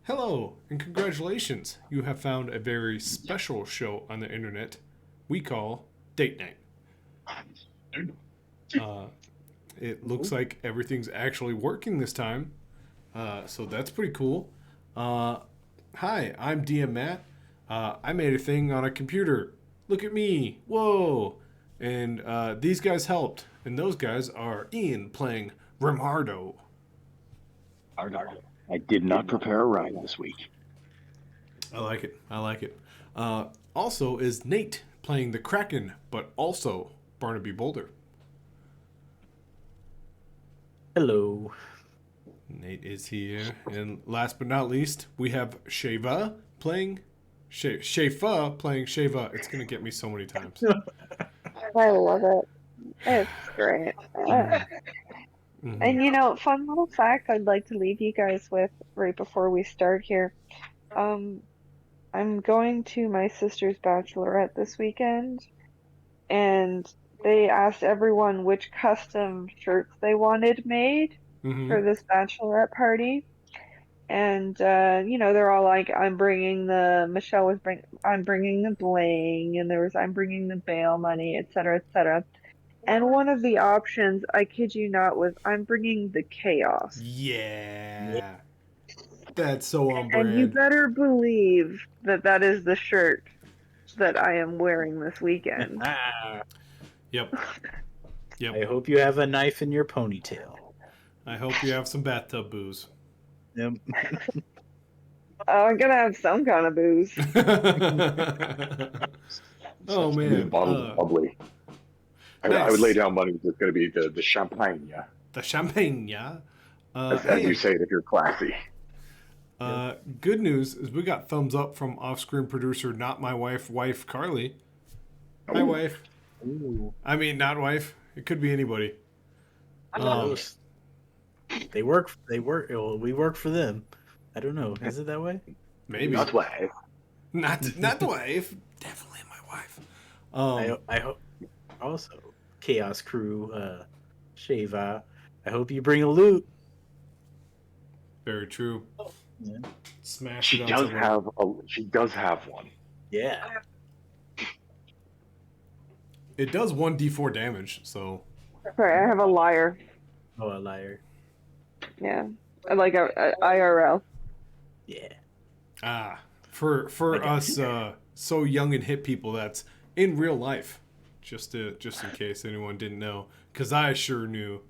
Hello, and congratulations. You have found a very special show on the internet we call Date Night. Uh, it looks like everything's actually working this time, so that's pretty cool. Uh, Hi, I'm DM Matt. I made a thing on a computer. Look at me. Whoa. And these guys helped. And those guys are Ian playing Rimardo. I did not prepare a rhyme this week. I like it. I like it. Also is Nate playing the Kraken, but also Barnaby Boulder. Hello. Nate is here. And last but not least, we have Sheva playing Shefa playing Sheva. It's gonna get me so many times. I love it. It's great. Mm-hmm. And fun little fact I'd like to leave you guys with right before we start here. I'm going to my sister's bachelorette this weekend, and they asked everyone which custom shirts they wanted made for this bachelorette party. And they're all like, I'm bringing the bling, and I'm bringing the bail money, etc., etc. And one of the options, I kid you not, was I'm bringing the chaos. Yeah. That's so on brand. And you better believe that is the shirt that I am wearing this weekend. Yep. I hope you have a knife in your ponytail. I hope you have some bathtub booze. Yep. I'm gonna have some kind of booze. Oh man, bottle of bubbly. Nice. I would lay down money. It's going to be the champagne. The champagne, yeah. As you say it if you're classy. Good news is we got thumbs up from off-screen producer, not my wife Carly. Hi, wife. Ooh. I mean, not wife. It could be anybody. They work. Well, we work for them. I don't know. Is it that way? Maybe not wife. Not the wife. Definitely my wife. I hope. Also, Chaos Crew, Sheva. I hope you bring a loot. Very true. Yeah. Smash. She does have one. Yeah. It does 1d4 damage, so. Sorry, I have a liar. Oh, a liar. Yeah, like a IRL. Yeah. For us so young and hip people, that's in real life. Just in case anyone didn't know, because I sure knew,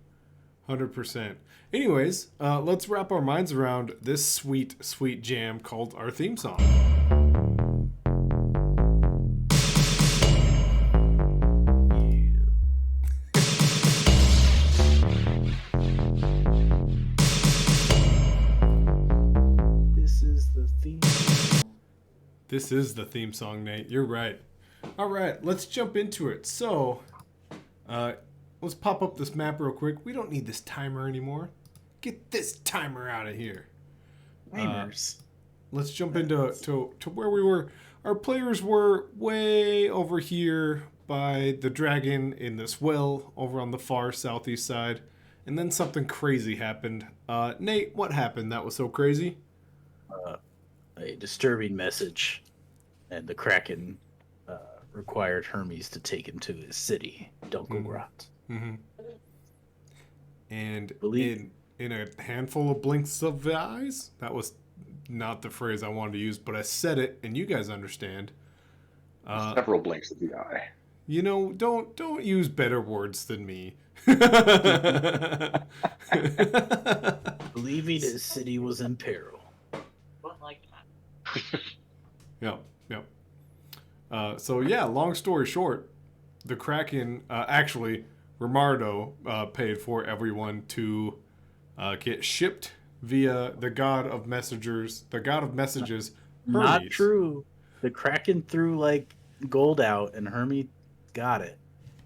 100%. Anyways, let's wrap our minds around this sweet jam called our theme song. This is the theme song, Nate. You're right. All right, let's jump into it. So, let's pop up this map real quick. We don't need this timer anymore. Get this timer out of here. Timers. Let's jump into where we were. Our players were way over here by the dragon in this well over on the far southeast side. And then something crazy happened. Nate, what happened that was so crazy? A disturbing message, and the Kraken required Hermes to take him to his city, DunkelGrotte. Mm-hmm. And in a handful of blinks of the eyes, that was not the phrase I wanted to use, but I said it, and you guys understand. Several blinks of the eye. You know, don't use better words than me. Believing his city was in peril. Yep. So yeah, long story short, the Kraken, actually, Rimardo paid for everyone to get shipped via the god of messages, Hermes. Not true. The Kraken threw gold out, and Hermes got it.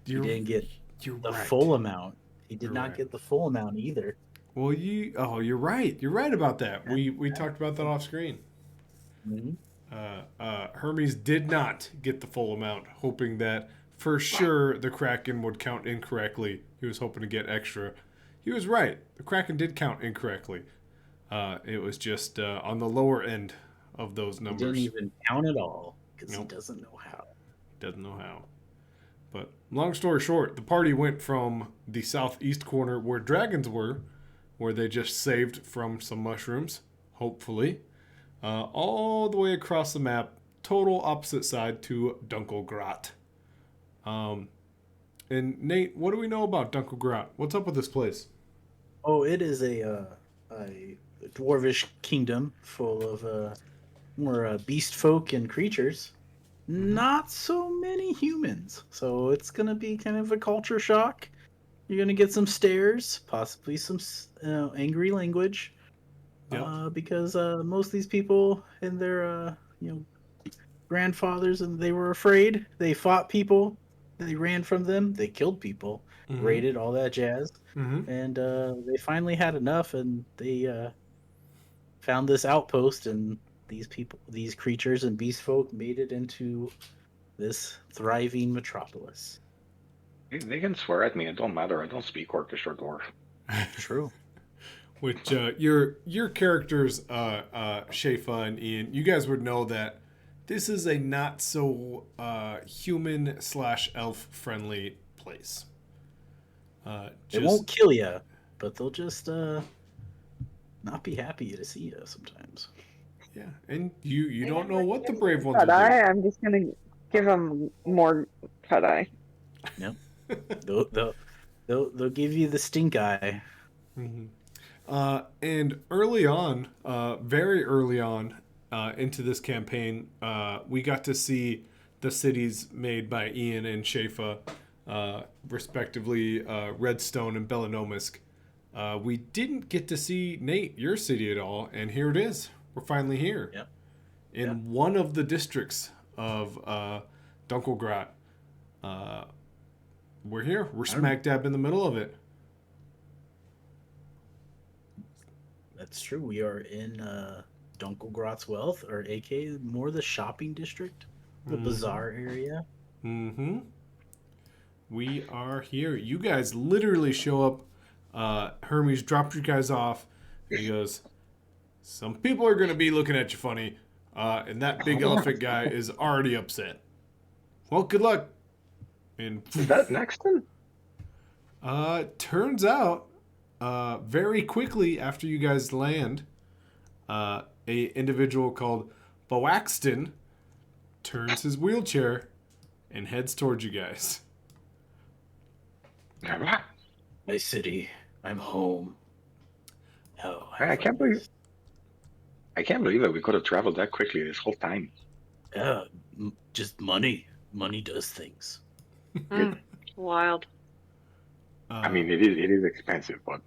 He didn't get the full amount. He did not get the full amount either. Well, you're right. You're right about that. We talked about that off screen. Mm-hmm. Hermes did not get the full amount, hoping that for sure the Kraken would count incorrectly. He was hoping to get extra. He was right. The Kraken did count incorrectly. It was just on the lower end of those numbers. He didn't even count at all because Nope. he doesn't know how. Doesn't know how. But long story short, the party went from the southeast corner where dragons were, where they just saved from some mushrooms, hopefully, all the way across the map, total opposite side to DunkelGrotte. And Nate, what do we know about DunkelGrotte? What's up with this place? Oh, it is a dwarvish kingdom full of more beast folk and creatures. Not so many humans, so it's gonna be kind of a culture shock. You're gonna get some stares, possibly some angry language, because most of these people and their grandfathers, and they were afraid. They fought people, they ran from them, they killed people, raided, all that jazz, and they finally had enough, and they found this outpost, and these creatures and beast folk made it into this thriving metropolis. They can swear at me. It don't matter. I don't speak Orcish or Dwarf. True. Which your characters, Shafa and Ian, you guys would know that this is a not so human/elf friendly place. They won't kill you, but they'll just not be happy to see you sometimes. Yeah, and you don't know what the brave ones will do. I'm just gonna give them more cut eye. Yep. they'll give you the stink eye. And early on, very early on into this campaign, we got to see the cities made by Ian and Shafa, respectively, Redstone and Belanomisk. We didn't get to see, Nate, your city at all, and here it is. We're finally here. Yep. In one of the districts of DunkelGrotte. We're here. We're smack dab in the middle of it. That's true. We are in DunkelGrotte's Wealth, or aka more the shopping district, the bazaar area. We are here. You guys literally show up. Hermes dropped you guys off. And he goes, some people are going to be looking at you funny. And that big elephant guy is already upset. Well, good luck. And is that Nexton? Turns out, very quickly after you guys land, a individual called Boaxton turns his wheelchair and heads towards you guys. My city. I'm home. Oh, I can't believe that we could have traveled that quickly this whole time. Just money. Money does things. Wild. I mean, it is expensive, but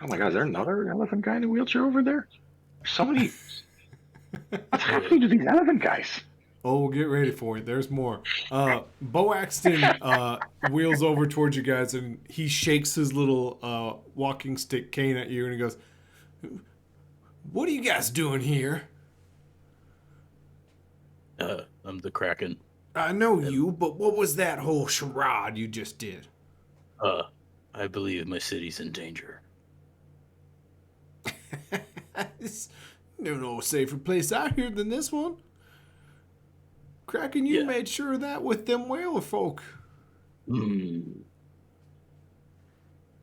oh my God, is there another elephant guy in a wheelchair over there? There's so many. What's happening to these elephant guys? Oh, get ready for it. There's more. Boaxton wheels over towards you guys, and he shakes his little walking stick cane at you, and he goes, "What are you guys doing here?" I'm the Kraken. I know you, but what was that whole charade you just did? I believe my city's in danger. There's no safer place out here than this one. Kraken, you made sure of that with them whaler folk.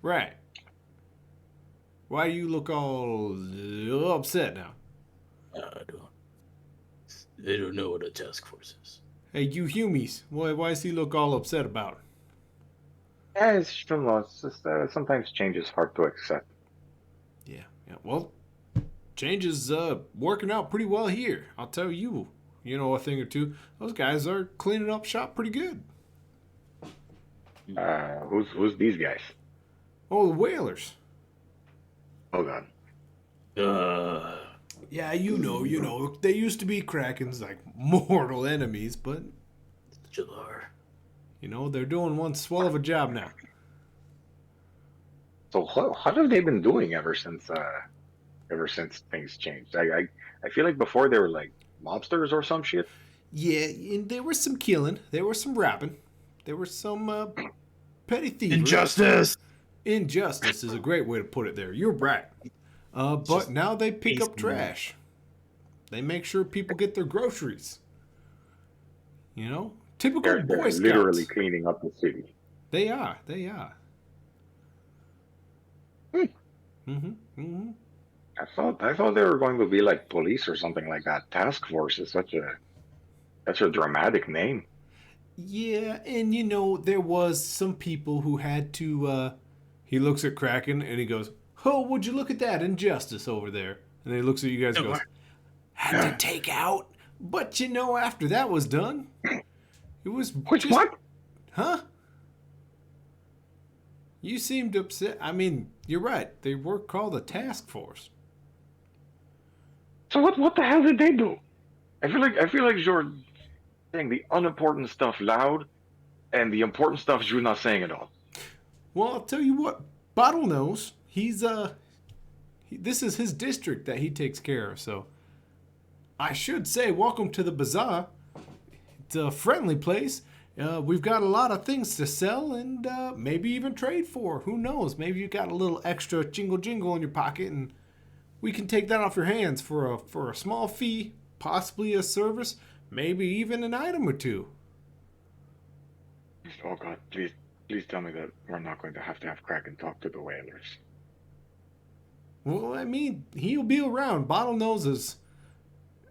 Right. Why you look all upset now? They don't know what a task force is. Hey, you humies. Why does he look all upset about? Yeah, it's just sometimes change is hard to accept. Yeah. Well, change is working out pretty well here. I'll tell you. You know a thing or two. Those guys are cleaning up shop pretty good. Who's these guys? Oh, the whalers. Oh God. Yeah, you know. They used to be Krakens, like mortal enemies, but you know, they're doing one swell of a job now. So what have they been doing ever since things changed? I feel like before they were like mobsters or some shit. Yeah, and there was some killing, there was some rapping, there was some petty thievery. Injustice. Injustice is a great way to put it there. You're right. But just now they pick up basically- trash. They make sure people get their groceries. You know? Typical They're Boy Scouts. literally cleaning up the city. They are. They are. Hmm. Mm-hmm. I thought they were going to be like police or something like that. Task Force is such a dramatic name. Yeah, and you know, there was some people who had to, he looks at Kraken and he goes, "Oh, would you look at that injustice over there?" And then he looks at you guys and goes, "Had to take out." But you know, after that was done, it was Which just, what? huh? You seemed upset. I mean, you're right. They were called a task force. So what the hell did they do? I feel like you're saying the unimportant stuff loud, and the important stuff you're not saying at all. Well, I'll tell you what. Bottlenose, he's this is his district that he takes care of. So I should say, welcome to the bazaar. It's a friendly place. We've got a lot of things to sell and maybe even trade for. Who knows? Maybe you got a little extra jingle jingle in your pocket, and we can take that off your hands for a small fee, possibly a service, maybe even an item or two. Oh God, please tell me that we're not going to have Kraken talk to the whalers. Well, I mean, he'll be around. Bottlenose is,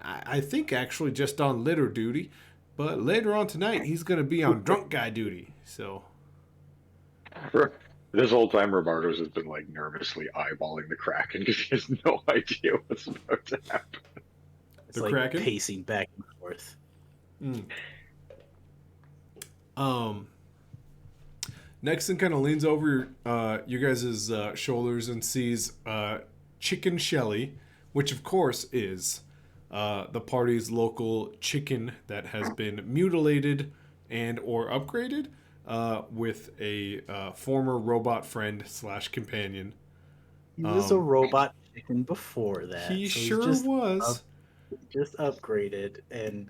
I think, actually just on litter duty. But later on tonight, he's going to be on drunk guy duty. So, This whole time, Robardo's has been like nervously eyeballing the Kraken because he has no idea what's about to happen. It's The like Kraken? pacing back and forth. Nexon kind of leans over you guys' shoulders and sees Chicken Shelly, which of course is the party's local chicken that has been mutilated and or upgraded with a former robot friend / companion. He was a robot chicken before that. He so he's sure just was. just upgraded and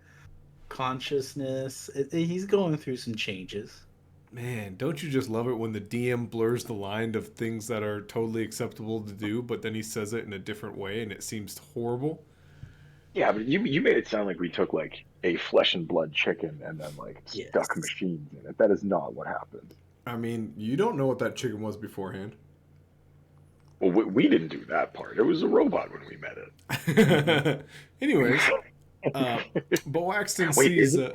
consciousness. He's going through some changes. Man, don't you just love it when the DM blurs the line of things that are totally acceptable to do, but then he says it in a different way and it seems horrible? Yeah, but you made it sound like we took like a flesh and blood chicken and then like Yes. stuck machines in it. That is not what happened. I mean, you don't know what that chicken was beforehand. Well, we didn't do that part. It was a robot when we met it. Anyways, Boaxton Wait, sees... is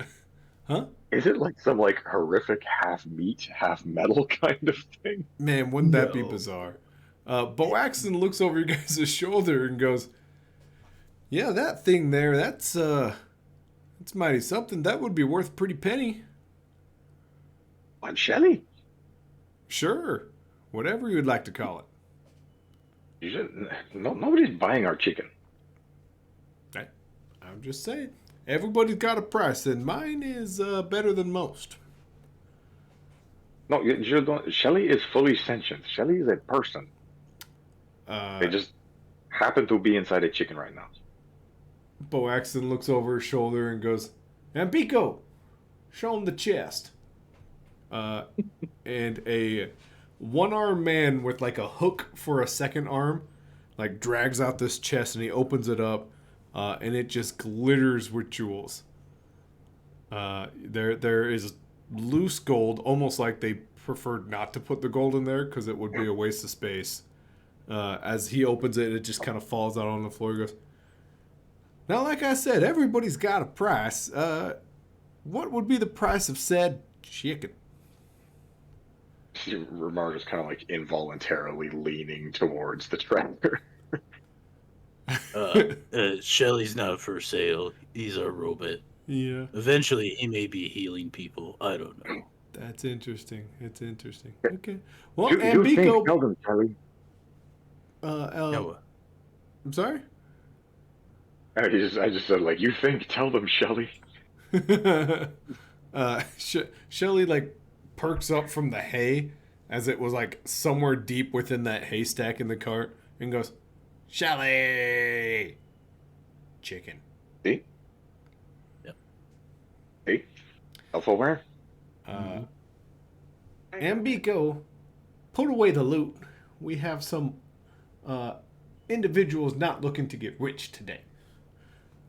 huh? Is it like some like horrific half meat, half metal kind of thing? Man, wouldn't that be No. bizarre? Boaxton looks over your guys' shoulder and goes, "Yeah, that thing there, that's mighty something. That would be worth a pretty penny." What, Shelly? Sure. Whatever you'd like to call it. You should, nobody's buying our chicken. I'm just saying. Everybody's got a price, and mine is better than most. No, you don't. Shelly is fully sentient. Shelly is a person. They just happen to be inside a chicken right now. Boaxton looks over his shoulder and goes, "Ampico, show him the chest." And a one-armed man with like a hook for a second arm, like drags out this chest and he opens it up, and it just glitters with jewels. There is loose gold, almost like they preferred not to put the gold in there because it would be a waste of space. As he opens it, it just kind of falls out on the floor. He goes, "Now, like I said, everybody's got a price. What would be the price of said chicken?" Romardo's kind of like involuntarily leaning towards the tractor. Shelly's not for sale. He's a robot. Yeah, Eventually, he may be healing people. I don't know. that's interesting. It's interesting. Okay. Well, You think, Ampico. tell them, Shelly. No, I'm sorry. I just said like, you think, tell them, Shelly. Shelly like perks up from the hay as it was like somewhere deep within that haystack in the cart and goes, "Shelly, chicken." See? Yep. See? Self-aware? Ambico, put away the loot. We have some individuals not looking to get rich today.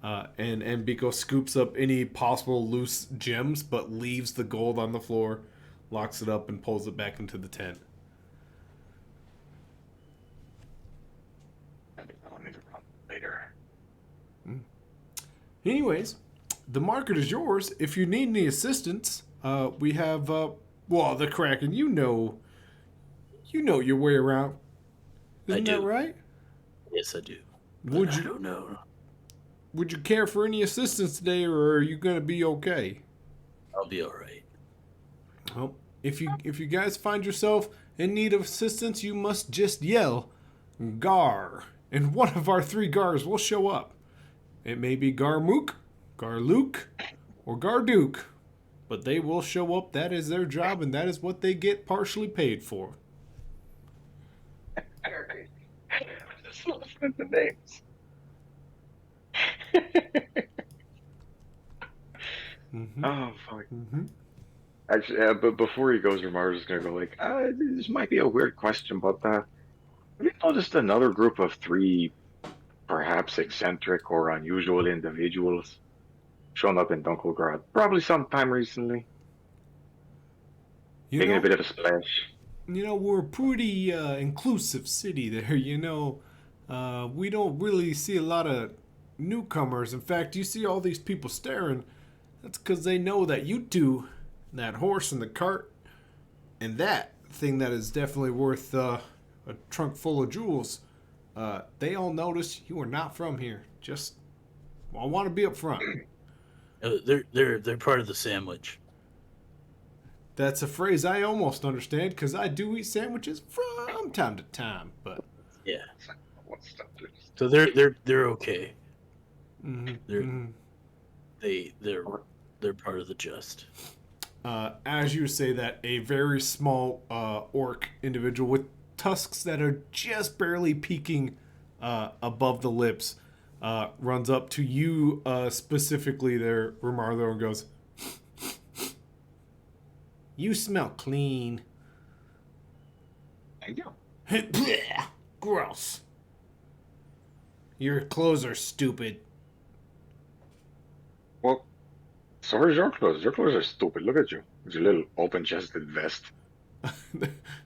And Biko scoops up any possible loose gems, but leaves the gold on the floor, locks it up, and pulls it back into the tent. I'll need to run later. Anyways, the market is yours. If you need any assistance, we have the Kraken. You know your way around. Isn't that right? Yes, I do. Would I you don't know. Would you care for any assistance today, or are you gonna be okay? I'll be all right. Well, if you guys find yourself in need of assistance, you must just yell, "Gar," and one of our 3 Gars will show up. It may be Garmook, Garluke, or Garduke, but they will show up. That is their job, and that is what they get partially paid for. Just listen to the names. Mm-hmm. Oh fuck. Mm-hmm. Actually, but before he goes, Ramar's just gonna go like, this might be a weird question, but have you noticed another group of 3, perhaps eccentric or unusual individuals shown up in DunkelGrotte? Probably sometime recently, making a bit of a splash. We're a pretty inclusive city there. We don't really see a lot of newcomers. In fact, you see all these people staring. That's because they know that you two, that horse and the cart, and that thing that is definitely worth a trunk full of jewels, they all notice you are not from here. I want to be up front. They're part of the sandwich. That's a phrase I almost understand because I do eat sandwiches from time to time. But Yeah. What stuff? So they're okay. mm-hmm. They're part of the just. As you say that, a very small orc individual with tusks that are just barely peeking above the lips runs up to you specifically there, Romardo, and goes, "You smell clean." Thank you. Blech, gross. Your clothes are stupid. Well, so are your clothes. Your clothes are stupid. Look at you. With your little open-chested vest.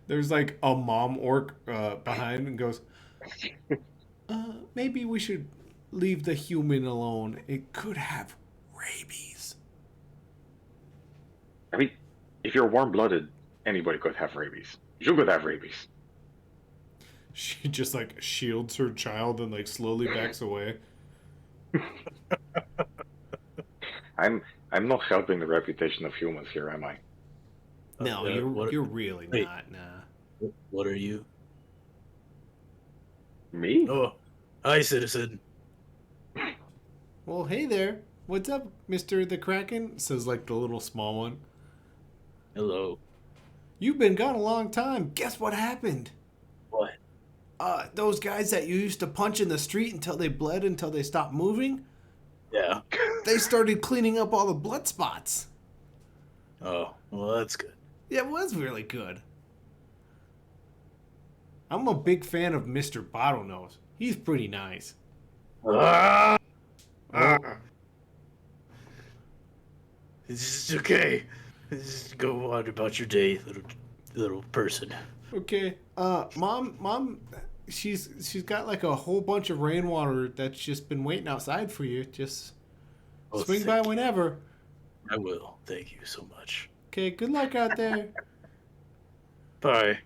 There's like a mom orc behind and goes, maybe we should leave the human alone. It could have rabies. I mean, if you're warm-blooded, anybody could have rabies. You could have rabies. She just like shields her child and like slowly backs away. I'm not helping the reputation of humans here, am I? No, you're really not. Nah. What are you? Me? Oh, hi, citizen. Well, hey there. What's up, Mr. the Kraken? Says like the little small one. Hello. You've been gone a long time. Guess what happened? What? Those guys that you used to punch in the street until they bled until they stopped moving, Yeah. they started cleaning up all the blood spots. Oh, well, that's good. Yeah, it was really good. I'm a big fan of Mr. Bottlenose. He's pretty nice. It's okay. Just go on about your day, little person. Okay. Mom, she's got like a whole bunch of rainwater that's just been waiting outside for you. Just swing by whenever. I will. Thank you so much. Okay, good luck out there. Bye.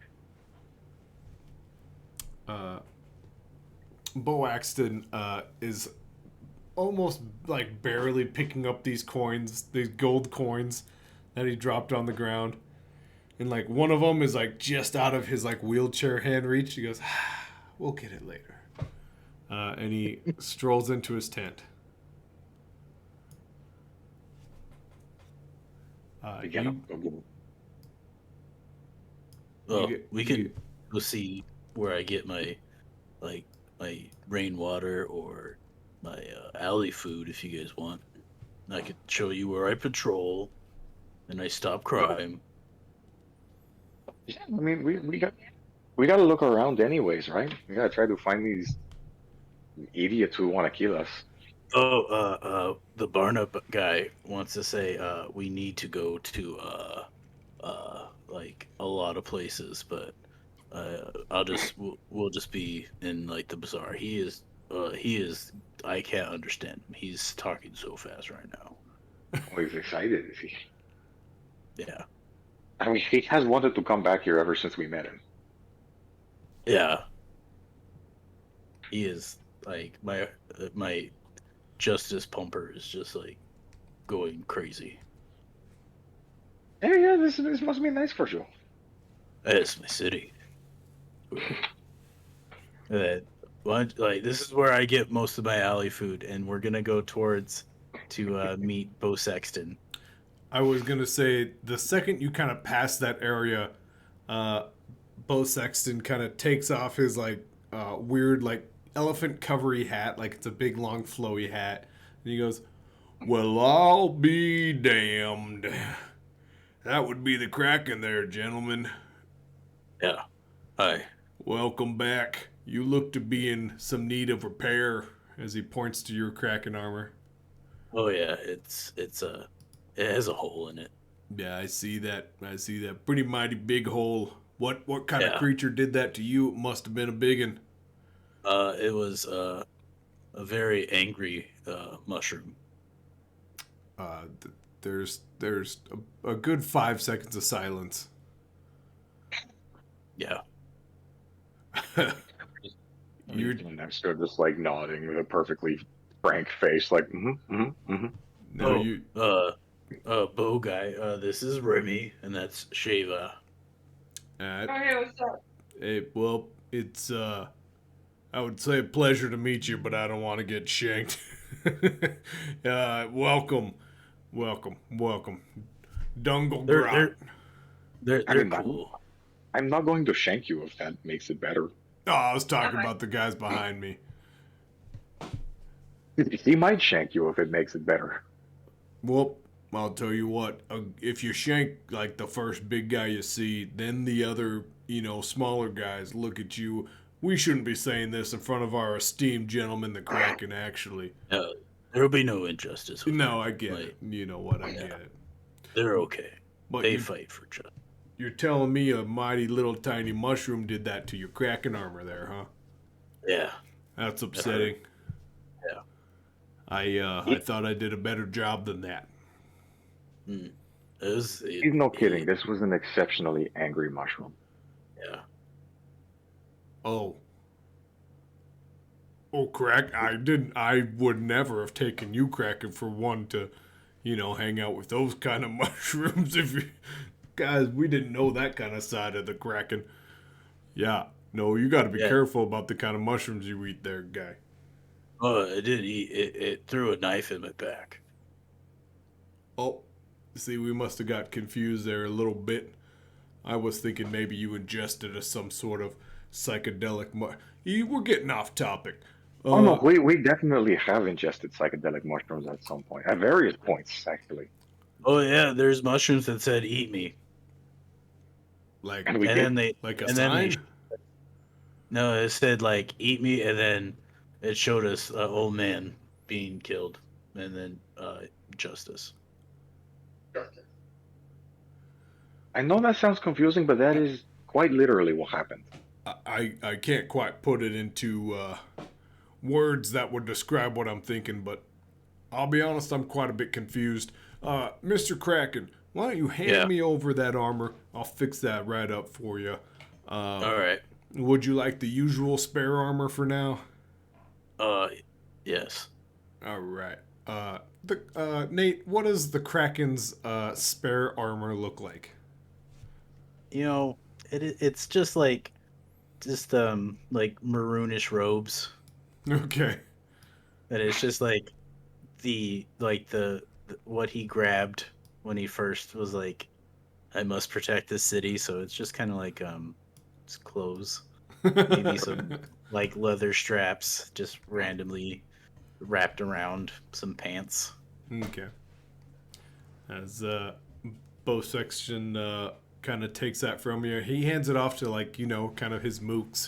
Boaxton is almost like barely picking up these coins, these gold coins that he dropped on the ground. And like one of them is like just out of his like wheelchair hand reach. He goes, "We'll get it later." And he strolls into his tent. We can go see where I get my rainwater or my alley food if you guys want. I could show you where I patrol and I stop crime. Yeah, I mean, we got to look around anyways, right? We got to try to find these idiots who want to kill us. Oh, the Barnum guy wants to say, we need to go to, like a lot of places, but we'll just be in like the bazaar. He is. I can't understand him. He's talking so fast right now. Oh, he's excited, is he? Yeah, I mean, he has wanted to come back here ever since we met him. yeah. He is like my justice pumper is just like going crazy. Yeah, yeah, this must be nice for you. It's my city. That like this is where I get most of my alley food, and we're gonna go towards to meet Bo Sexton. I was gonna say the second you kind of pass that area, uh, Bo Sexton kind of takes off his like weird like elephant covery hat, like it's a big long flowy hat, and he goes, "Well, I'll be damned. That would be the Kraken there, gentlemen. Yeah. Hi. Welcome back. You look to be in some need of repair." As he points to your Kraken armor. Oh yeah, it has a hole in it. Yeah, I see that. I see that. Pretty mighty big hole. What kind of Yeah. creature did that to you? It must have been a biggin. It was a very angry mushroom. There's a good 5 seconds of silence. Yeah. You're Next to her, just like nodding with a perfectly frank face, like, no you. Bo guy. This is Remy, and that's Shava. Hey, what's up? Well, it's I would say a pleasure to meet you, but I don't want to get shanked. Welcome. DunkelGrotte. They're I mean, cool. I'm not going to shank you if that makes it better. Oh, I was talking about the guys behind me. He might shank you if it makes it better. Well, I'll tell you what. If you shank like the first big guy you see, then the other, smaller guys look at you. We shouldn't be saying this in front of our esteemed gentleman, the Kraken. Actually, There'll be no injustice. With no, them. I get it. You know what? I get it. They're okay. But They fight for justice. You're telling me a mighty little tiny mushroom did that to your Kraken armor there, huh? Yeah. That's upsetting. Yeah. I thought I did a better job than that. He's no kidding. This was an exceptionally angry mushroom. Yeah. Oh, crack! I would never have taken you, Kraken, for one to, hang out with those kind of mushrooms. If you guys, we didn't know that kind of side of the Kraken. Yeah, no, you got to be careful about the kind of mushrooms you eat, there, guy. Oh, it did. It threw a knife in my back. Oh, see, we must have got confused there a little bit. I was thinking maybe you ingested some sort of psychedelic. We're getting off topic. Oh no, we definitely have ingested psychedelic mushrooms at some point, at various points actually. Oh yeah, there's mushrooms that said "eat me." Like, And we and did. then they like a and sign? then no, it said like "eat me," and then it showed us an old man being killed, and then justice. I know that sounds confusing, but that is quite literally what happened. I can't quite put it into words that would describe what I'm thinking, but I'll be honest, I'm quite a bit confused. Mr. Kraken, why don't you hand me over that armor? I'll fix that right up for you. All right. Would you like the usual spare armor for now? Yes. All right. Nate, what does the Kraken's spare armor look like? It's just like maroonish robes. Okay. And it's just like the what he grabbed when he first was like, I must protect this city. So it's just kind of like it's clothes, maybe some like leather straps just randomly wrapped around some pants. Okay. As Bo Sexton kind of takes that from you. He hands it off to like kind of his mooks,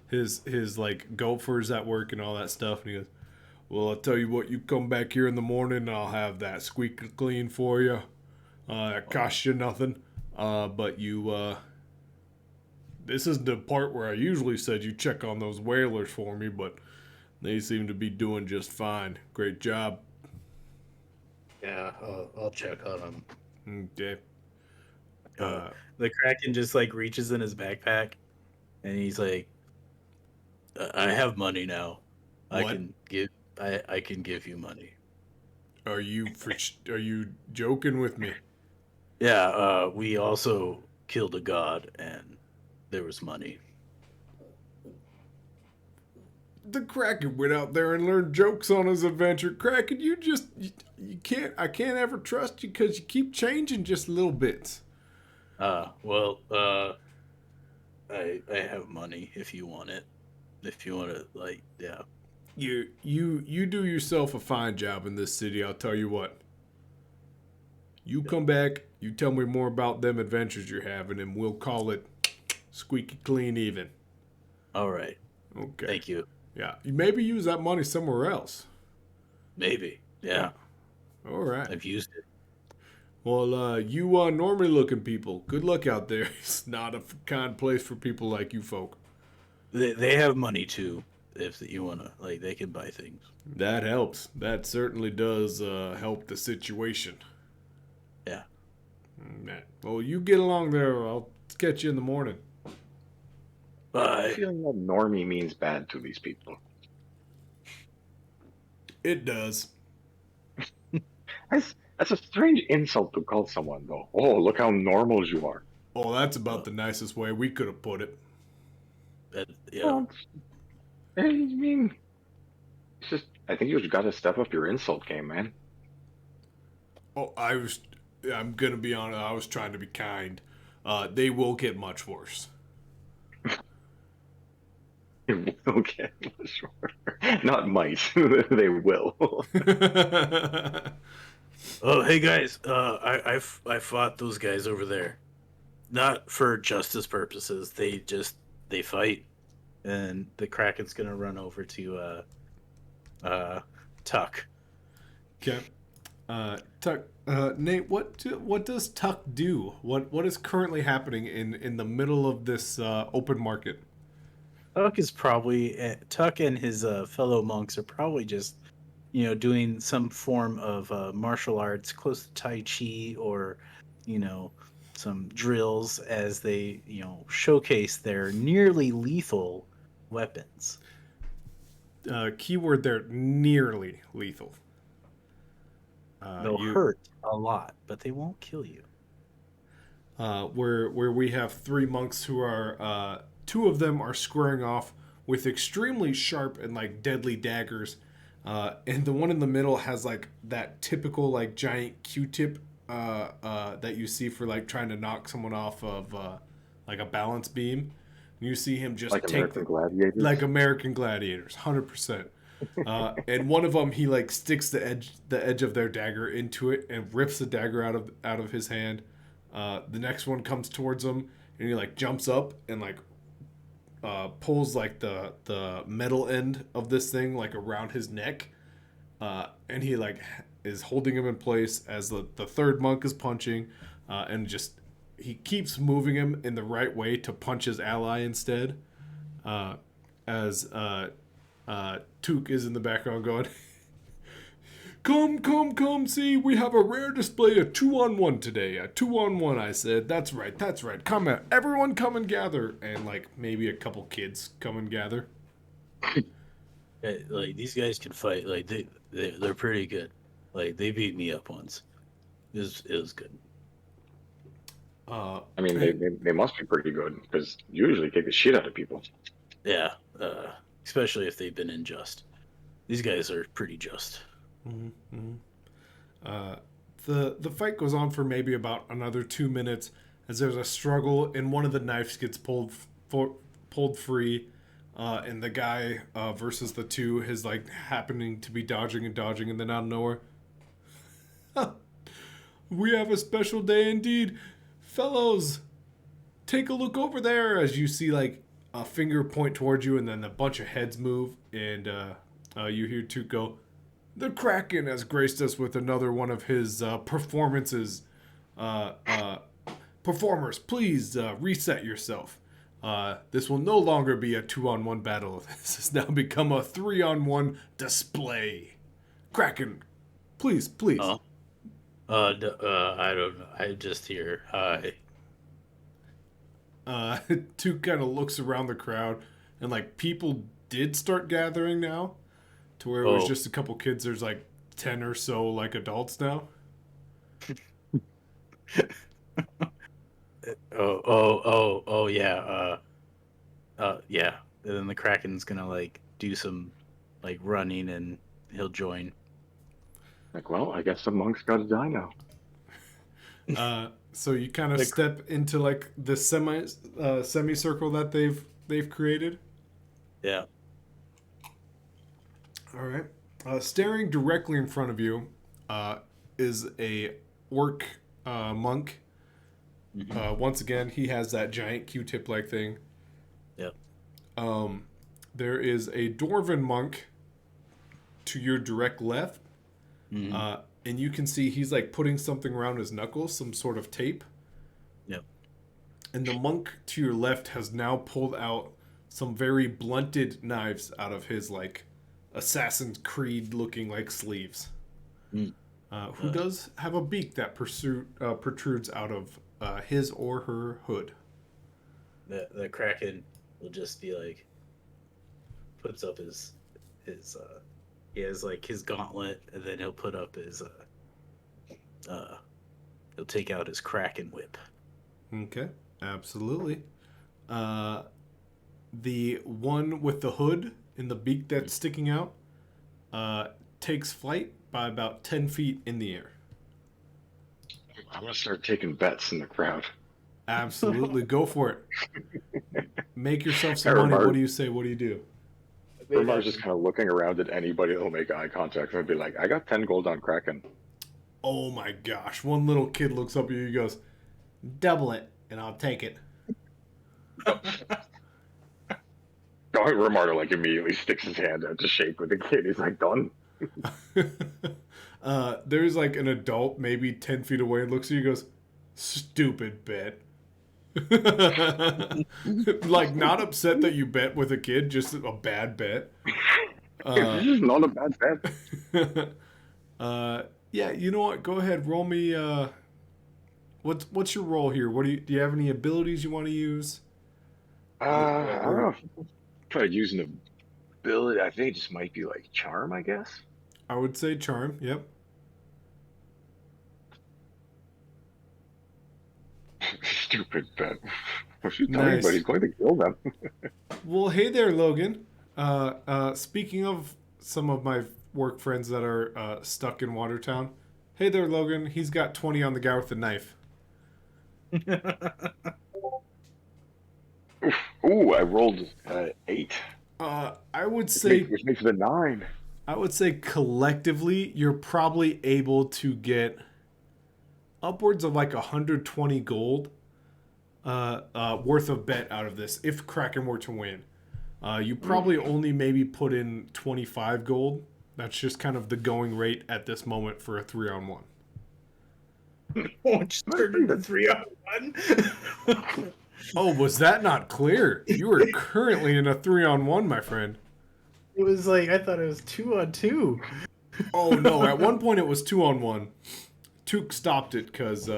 his like gophers at work and all that stuff, and he goes, "Well, I'll tell you what. You come back here in the morning, and I'll have that squeaky clean for you. It costs you nothing, but you." This is the part where I usually said you check on those whalers for me, but they seem to be doing just fine. Great job. Yeah, I'll check on him. Okay. The Kraken just like reaches in his backpack, and he's like, "I have money now. I What? can give you money." Are you joking with me? Yeah. We also killed a god, and there was money. The Kraken went out there and learned jokes on his adventure. Kraken, you can't. I can't ever trust you because you keep changing just little bits. Well, I have money if you want it. If you want it, like, yeah. You do yourself a fine job in this city. I'll tell you what. You come back. You tell me more about them adventures you're having, and we'll call it squeaky clean even. All right. Okay. Thank you. Yeah. You maybe use that money somewhere else. Maybe. Yeah. All right. I've used it. Well, you normally looking people, good luck out there. It's not a kind place for people like you folk. They have money too. If you wanna, like, they can buy things. That helps. That certainly does help the situation. Yeah. Well, you get along there. I'll catch you in the morning. I have Bye. a feeling that normie means bad to these people. It does. That's a strange insult to call someone, though. Oh, look how normal you are. Oh, that's about the nicest way we could have put it. Yeah. Well, I mean, it's just, I think you just got to step up your insult game, man. Oh, I'm gonna be honest. I was trying to be kind. They will get much worse. It will get sure. Not might. They will. Oh, hey guys. I fought those guys over there, not for justice purposes. They fight, and the Kraken's gonna run over to Tuck. Okay. Tuck. Nate, what does Tuck do? What is currently happening in the middle of this open market? Tuck and his fellow monks are probably just, doing some form of martial arts close to Tai Chi, or, some drills as they, showcase their nearly lethal weapons. Keyword there, nearly lethal. They'll hurt a lot, but they won't kill you. Where we have three monks who are two of them are squaring off with extremely sharp and like deadly daggers, and the one in the middle has like that typical like giant Q-tip that you see for like trying to knock someone off of like a balance beam. And you see him just Like take American Gladiators? like American Gladiators, 100%. And one of them, he like sticks the edge of their dagger into it and rips the dagger out of his hand. The next one comes towards him and he like jumps up and like pulls like the metal end of this thing like around his neck, and he like is holding him in place as the third monk is punching, and just he keeps moving him in the right way to punch his ally instead, as Took is in the background going, Come, see, we have a rare display of 2-on-1 today. A 2-on-1, I said. That's right. Come out. Everyone come and gather. And, like, maybe a couple kids come and gather. Like, these guys can fight. Like, they're pretty good. Like, they beat me up once. It was good. I mean, they must be pretty good, because usually kick the shit out of people. Yeah, especially if they've been unjust. These guys are pretty just. The fight goes on for maybe about another 2 minutes as there's a struggle and one of the knives gets pulled free, and the guy versus the two is like happening to be dodging and then out of nowhere, we have a special day indeed. fellows, take a look over there, as you see like a finger point towards you, and then a bunch of heads move, and you hear Toot go, "The Kraken has graced us with another one of his performances. Performers, please reset yourself. This will no longer be a 2-on-1 battle. This has now become a 3-on-1 display. Kraken, please." I don't know. I'm just here. Hi. Toot kind of looks around the crowd, and like people did start gathering now, to where it was just a couple kids. There's like 10 or so like adults now. Yeah. Yeah. And then the Kraken's gonna like do some like running, and he'll join. Like, well, I guess the monk's got to die now. So you kind of step into like the semicircle that they've created. Yeah. All right. Staring directly in front of you is a orc monk. Mm-hmm. Once again, he has that giant Q-tip like thing. Yep. There is a dwarven monk to your direct left. Mm-hmm. And you can see he's like putting something around his knuckles, some sort of tape. Yep. And the monk to your left has now pulled out some very blunted knives out of his like Assassin's Creed looking like sleeves. Who does have a beak that protrudes out of his or her hood. The Kraken will just be like, puts up his he has like his gauntlet, and then he'll put up his he'll take out his Kraken whip. Okay, absolutely. The one with the hood and the beak that's sticking out takes flight by about 10 feet in the air. I'm gonna start taking bets in the crowd. Absolutely, go for it. Make yourself some money. What do you say? What do you do? Ramar's just kind of looking around at anybody that'll make eye contact and be like, I got 10 gold on Kraken. Oh my gosh. One little kid looks up at you and goes, "Double it, and I'll take it." Ramar like immediately sticks his hand out to shake with the kid. He's like, done. There's like an adult maybe 10 feet away and looks at you and goes, "Stupid bet." Like not upset that you bet with a kid, just a bad bet. This is not a bad bet. Yeah, you know what? Go ahead, roll me. What's your role here? What do you have any abilities you want to use? I don't know. Try to use an ability. I think it just might be like charm, I guess. I would say charm. Yep. Stupid bet. She's Nice. telling everybody he's going to kill them. Well, hey there, Logan. Speaking of some of my work friends that are stuck in Watertown, hey there, Logan. He's got 20 on the guy with the knife. Ooh, I rolled 8. I would say Which makes it a 9. I would say collectively, you're probably able to get upwards of like 120 gold worth of bet out of this if Kraken were to win. You probably only maybe put in 25 gold. That's just kind of the going rate at this moment for a 3-on-1. Just turned into 3-on-1. Oh, was that not clear? You are currently in a 3-on-1, my friend. It was like, I thought it was 2-on-2. Oh no! At one point it was 2-on-1. Took stopped it because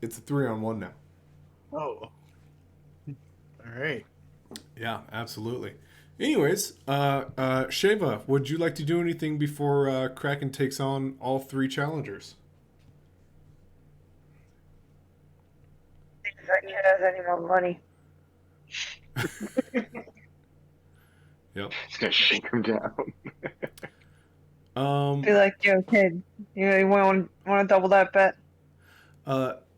it's a 3-on-1 now. Oh. All right. Yeah, absolutely. Anyways, Sheva, would you like to do anything before Kraken takes on all 3 challengers? That he has any more money. Yep. It's going to shake him down. Be like, yo, kid, you want to double that bet?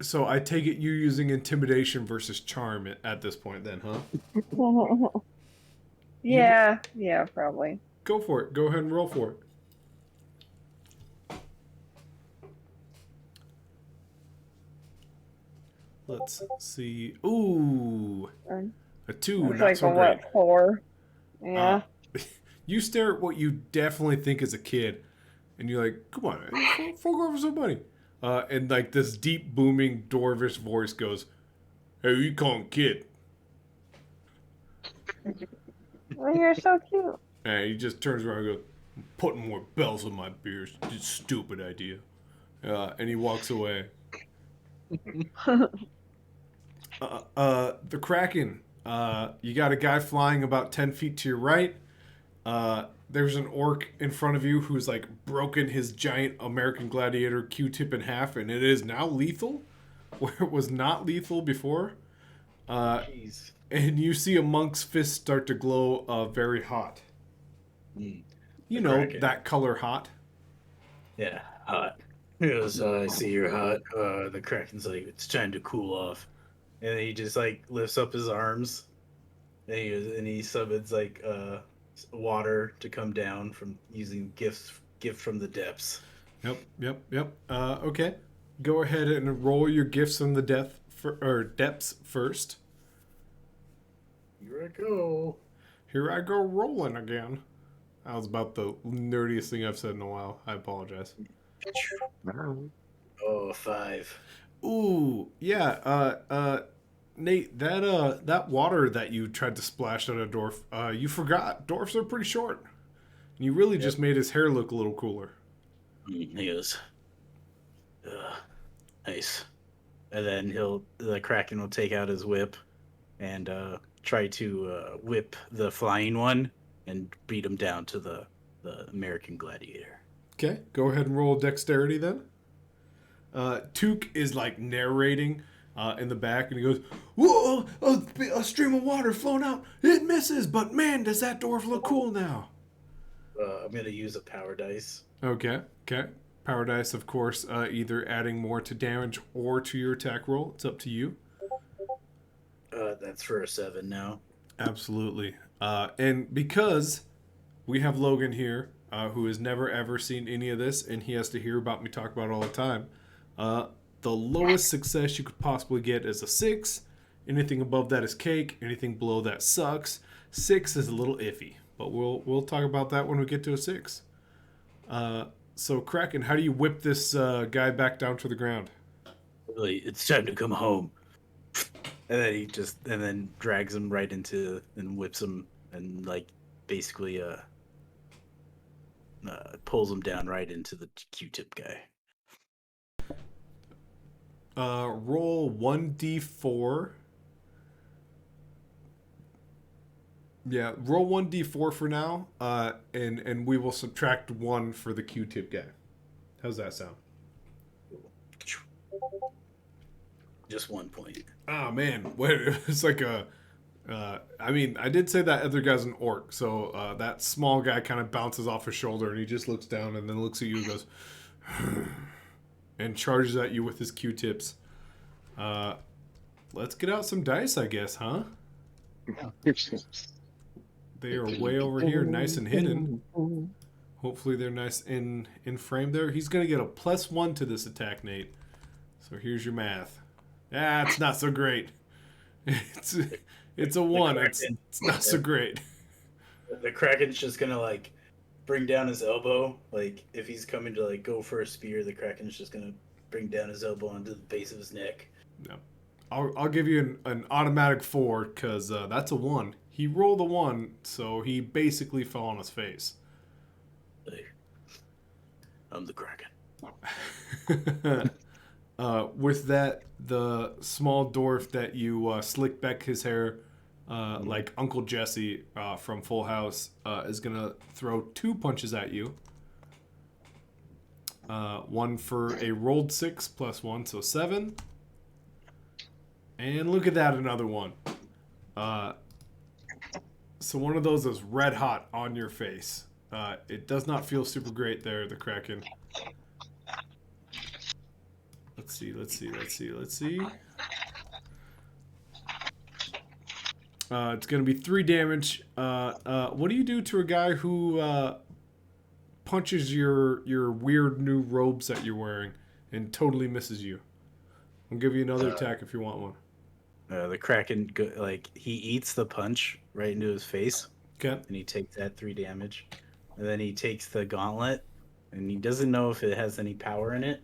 So I take it you're using intimidation versus charm at this point then, huh? Yeah, probably. Go for it. Go ahead and roll for it. Let's see. Ooh, Um, a 2, It's not like so a great. what, 4? Uh, Yeah. you stare at what you definitely think is a kid, and you're like, "Come on, man, fuck over somebody." And like this deep booming dwarvish voice goes, "Hey, you call him kid?" Oh, you're so cute. And he just turns around and goes, "I'm putting more bells on my beers. It's a stupid idea." And he walks away. The Kraken. You got a guy flying about 10 feet to your right. There's an orc in front of you who's like broken his giant American Gladiator Q-tip in half, and it is now lethal, where it was not lethal before. Jeez. And you see a monk's fist start to glow very hot. Mm. You The know, Kraken. that color hot. Yeah, hot. He goes, I see you're hot. The Kraken's like, it's time to cool off. And then he just like lifts up his arms and he summons like water to come down from using gift from the depths. Yep. Okay. Go ahead and roll your gifts from the depths first. Here I go. Here I go rolling again. That was about the nerdiest thing I've said in a while. I apologize. Oh, 5. Ooh, yeah. Nate, that water that you tried to splash on a dwarf, you forgot. Dwarfs are pretty short. And you really just made his hair look a little cooler. He goes, nice. And then the Kraken will take out his whip and try to whip the flying one and beat him down to the American Gladiator. Okay, go ahead and roll dexterity then. Took is like narrating in the back, and he goes, "Whoa! A stream of water flowing out. It misses, but man, does that dwarf look cool now." I'm gonna use a power dice. Okay. Power dice, of course, either adding more to damage or to your attack roll. It's up to you. That's for a 7 now. Absolutely. And because we have Logan here, who has never ever seen any of this, and he has to hear about me talk about it all the time, the lowest success you could possibly get is a 6. Anything above that is cake. Anything below that sucks. 6 is a little iffy, but we'll talk about that when we get to a 6. So Kraken, how do you whip this guy back down to the ground? Really, it's time to come home. And then he then drags him right into and whips him and like basically pulls him down right into the Q-tip guy. Roll 1d4. Yeah, roll 1d4 for now, and we will subtract 1 for the Q-tip guy. How's that sound? Just 1 point. Oh man, wait, it's like I mean, I did say that other guy's an orc, so that small guy kind of bounces off his shoulder, and he just looks down and then looks at you and goes, and charges at you with his Q-tips. Let's get out some dice, I guess, huh? They are way over here, nice and hidden. Hopefully they're nice in frame there. He's going to get a +1 to this attack, Nate. So here's your math. It's not so great. It's a 1. It's not so great. The Kraken's just gonna like bring down his elbow. Like if he's coming to like go for a spear, the Kraken's just gonna bring down his elbow onto the base of his neck. No. I'll give you an automatic 4 because that's a 1. He rolled a 1, so he basically fell on his face. Hey, I'm the Kraken. With that, the small dwarf that you slick back his hair, like Uncle Jesse from Full House, is going to throw 2 punches at you. 1 for a rolled 6 plus 1, so 7. And look at that, another one. So one of those is red hot on your face. It does not feel super great there, the Kraken. Let's see. It's going to be 3 damage. What do you do to a guy who punches your weird new robes that you're wearing and totally misses you? I'll give you another attack if you want one. The Kraken, he eats the punch right into his face, Okay. and he takes that 3 damage. And then he takes the gauntlet, and he doesn't know if it has any power in it.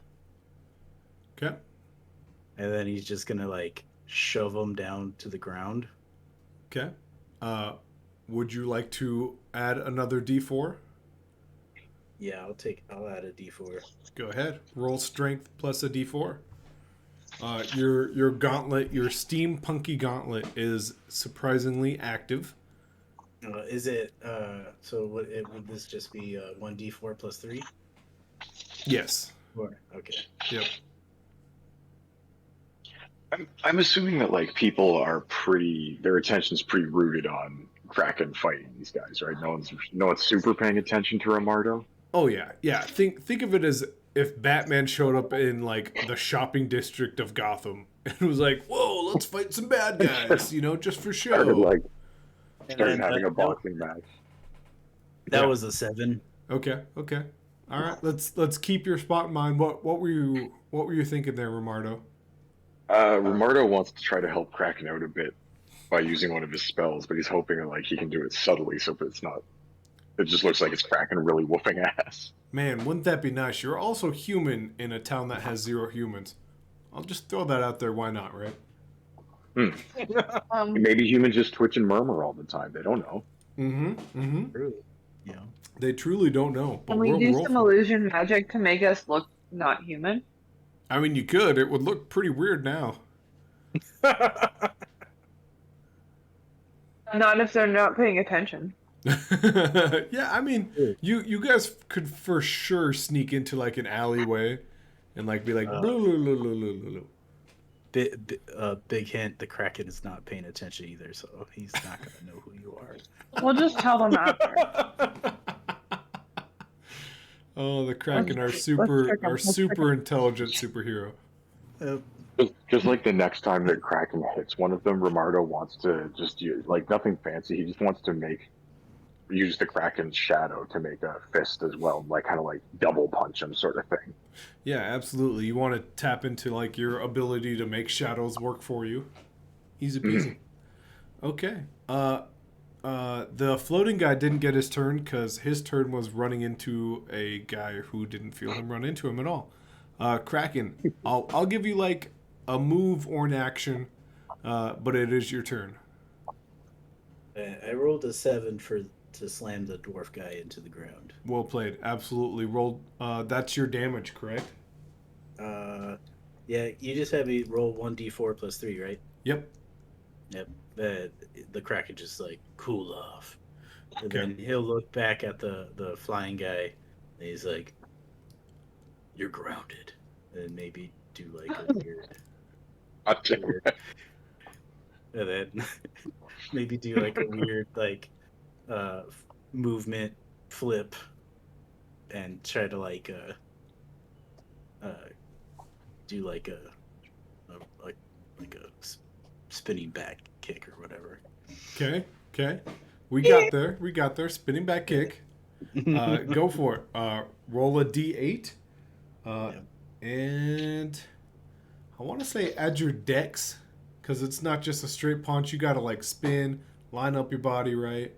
Okay. And then he's just gonna shove him down to the ground. Okay. Would you like to add another D4? Yeah, I'll add a D4. Go ahead. Roll strength plus a D4. Your gauntlet, your steampunky gauntlet, is surprisingly active. Is it would this just be 1d4 plus 3? Yes. 4. Okay. Yep. I'm assuming that people are their attention's pretty rooted on Kraken fighting these guys, right? No one's super paying attention to Romardo. Oh yeah. Think of it as if Batman showed up in the shopping district of Gotham and was like, "Whoa, let's fight some bad guys," just for show. Started having a boxing match. That was a 7. Okay. All right. Let's keep your spot in mind. What were you thinking there, Romardo? Romardo wants to try to help Kraken out a bit by using one of his spells, but he's hoping that he can do it subtly, so it just looks like it's Kraken really whooping ass. Man, wouldn't that be nice? You're also human in a town that has 0 humans. I'll just throw that out there. Why not, right? Maybe humans just twitch and murmur all the time. They don't know. True. Yeah. They truly don't know. But Can we do some illusion magic to make us look not human? I mean, you could. It would look pretty weird now. Not if they're not paying attention. Yeah, I mean, you guys could for sure sneak into an alleyway and be like, blah, blah, blah, blah, blah, blah. Big hint: the Kraken is not paying attention either, so he's not gonna know who you are. We'll just tell them after. Oh, the Kraken are super intelligent superhero. Just like the next time that Kraken hits one of them, Romardo wants to just use nothing fancy. He just wants to use the Kraken's shadow to make a fist as well, kind of double punch him sort of thing. Yeah, absolutely. You want to tap into your ability to make shadows work for you. Easy peasy. Okay. The floating guy didn't get his turn because his turn was running into a guy who didn't feel him run into him at all. Kraken, I'll give you a move or an action, but it is your turn. I rolled a 7 to slam the dwarf guy into the ground. Well played. Absolutely. Rolled. That's your damage, correct? Yeah, you just have me roll 1d4 plus 3, right? Yep. The Kraken just cool off. And Okay. then he'll look back at the flying guy and he's like, "You're grounded." And maybe do a weird and then maybe do a weird movement flip and try to do a spinning back kick or whatever. Okay. We got there. Spinning back kick. Go for it. Roll a d8. And I want to say add your dex, because it's not just a straight punch. You got to spin, line up your body right.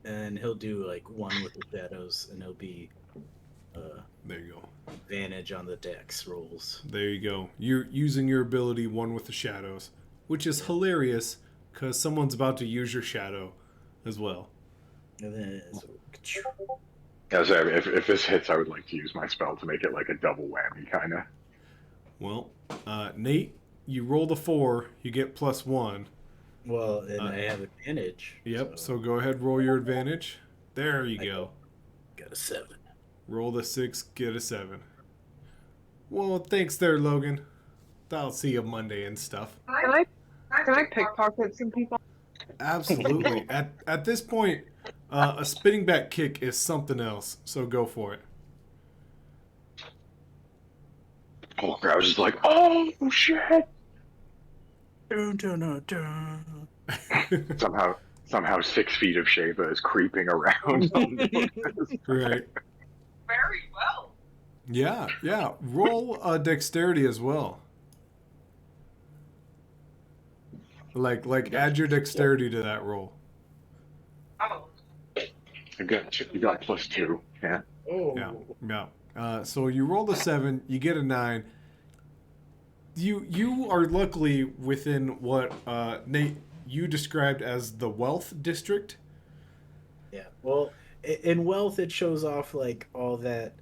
And he'll do 1 with the shadows, and he'll be there you go. advantage on the dex rolls. There you go. You're using your ability 1 with the shadows, which is hilarious because someone's about to use your shadow as well. And then if this hits, I would like to use my spell to make it a double whammy kind of. Well, Nate, you roll the 4, you get +1. well, and I have advantage. Yep, so go ahead, roll your advantage. There you go. Got a 7. Roll the 6, get a 7. Well, thanks there, Logan. I'll see you Monday and stuff. Can I pickpocket some people? Absolutely. At this point, a spinning back kick is something else, so go for it. Oh, I was just oh shit! Dun, dun, dun, dun. Somehow 6 feet of Shava is creeping around. Right. Very well. Yeah. Roll dexterity as well. Like add your dexterity to that roll. You got +2. Yeah. Yeah, yeah. So you roll a 7, you get a 9. You are luckily within what Nate you described as the wealth district. Yeah. Well, in wealth, it shows off like all that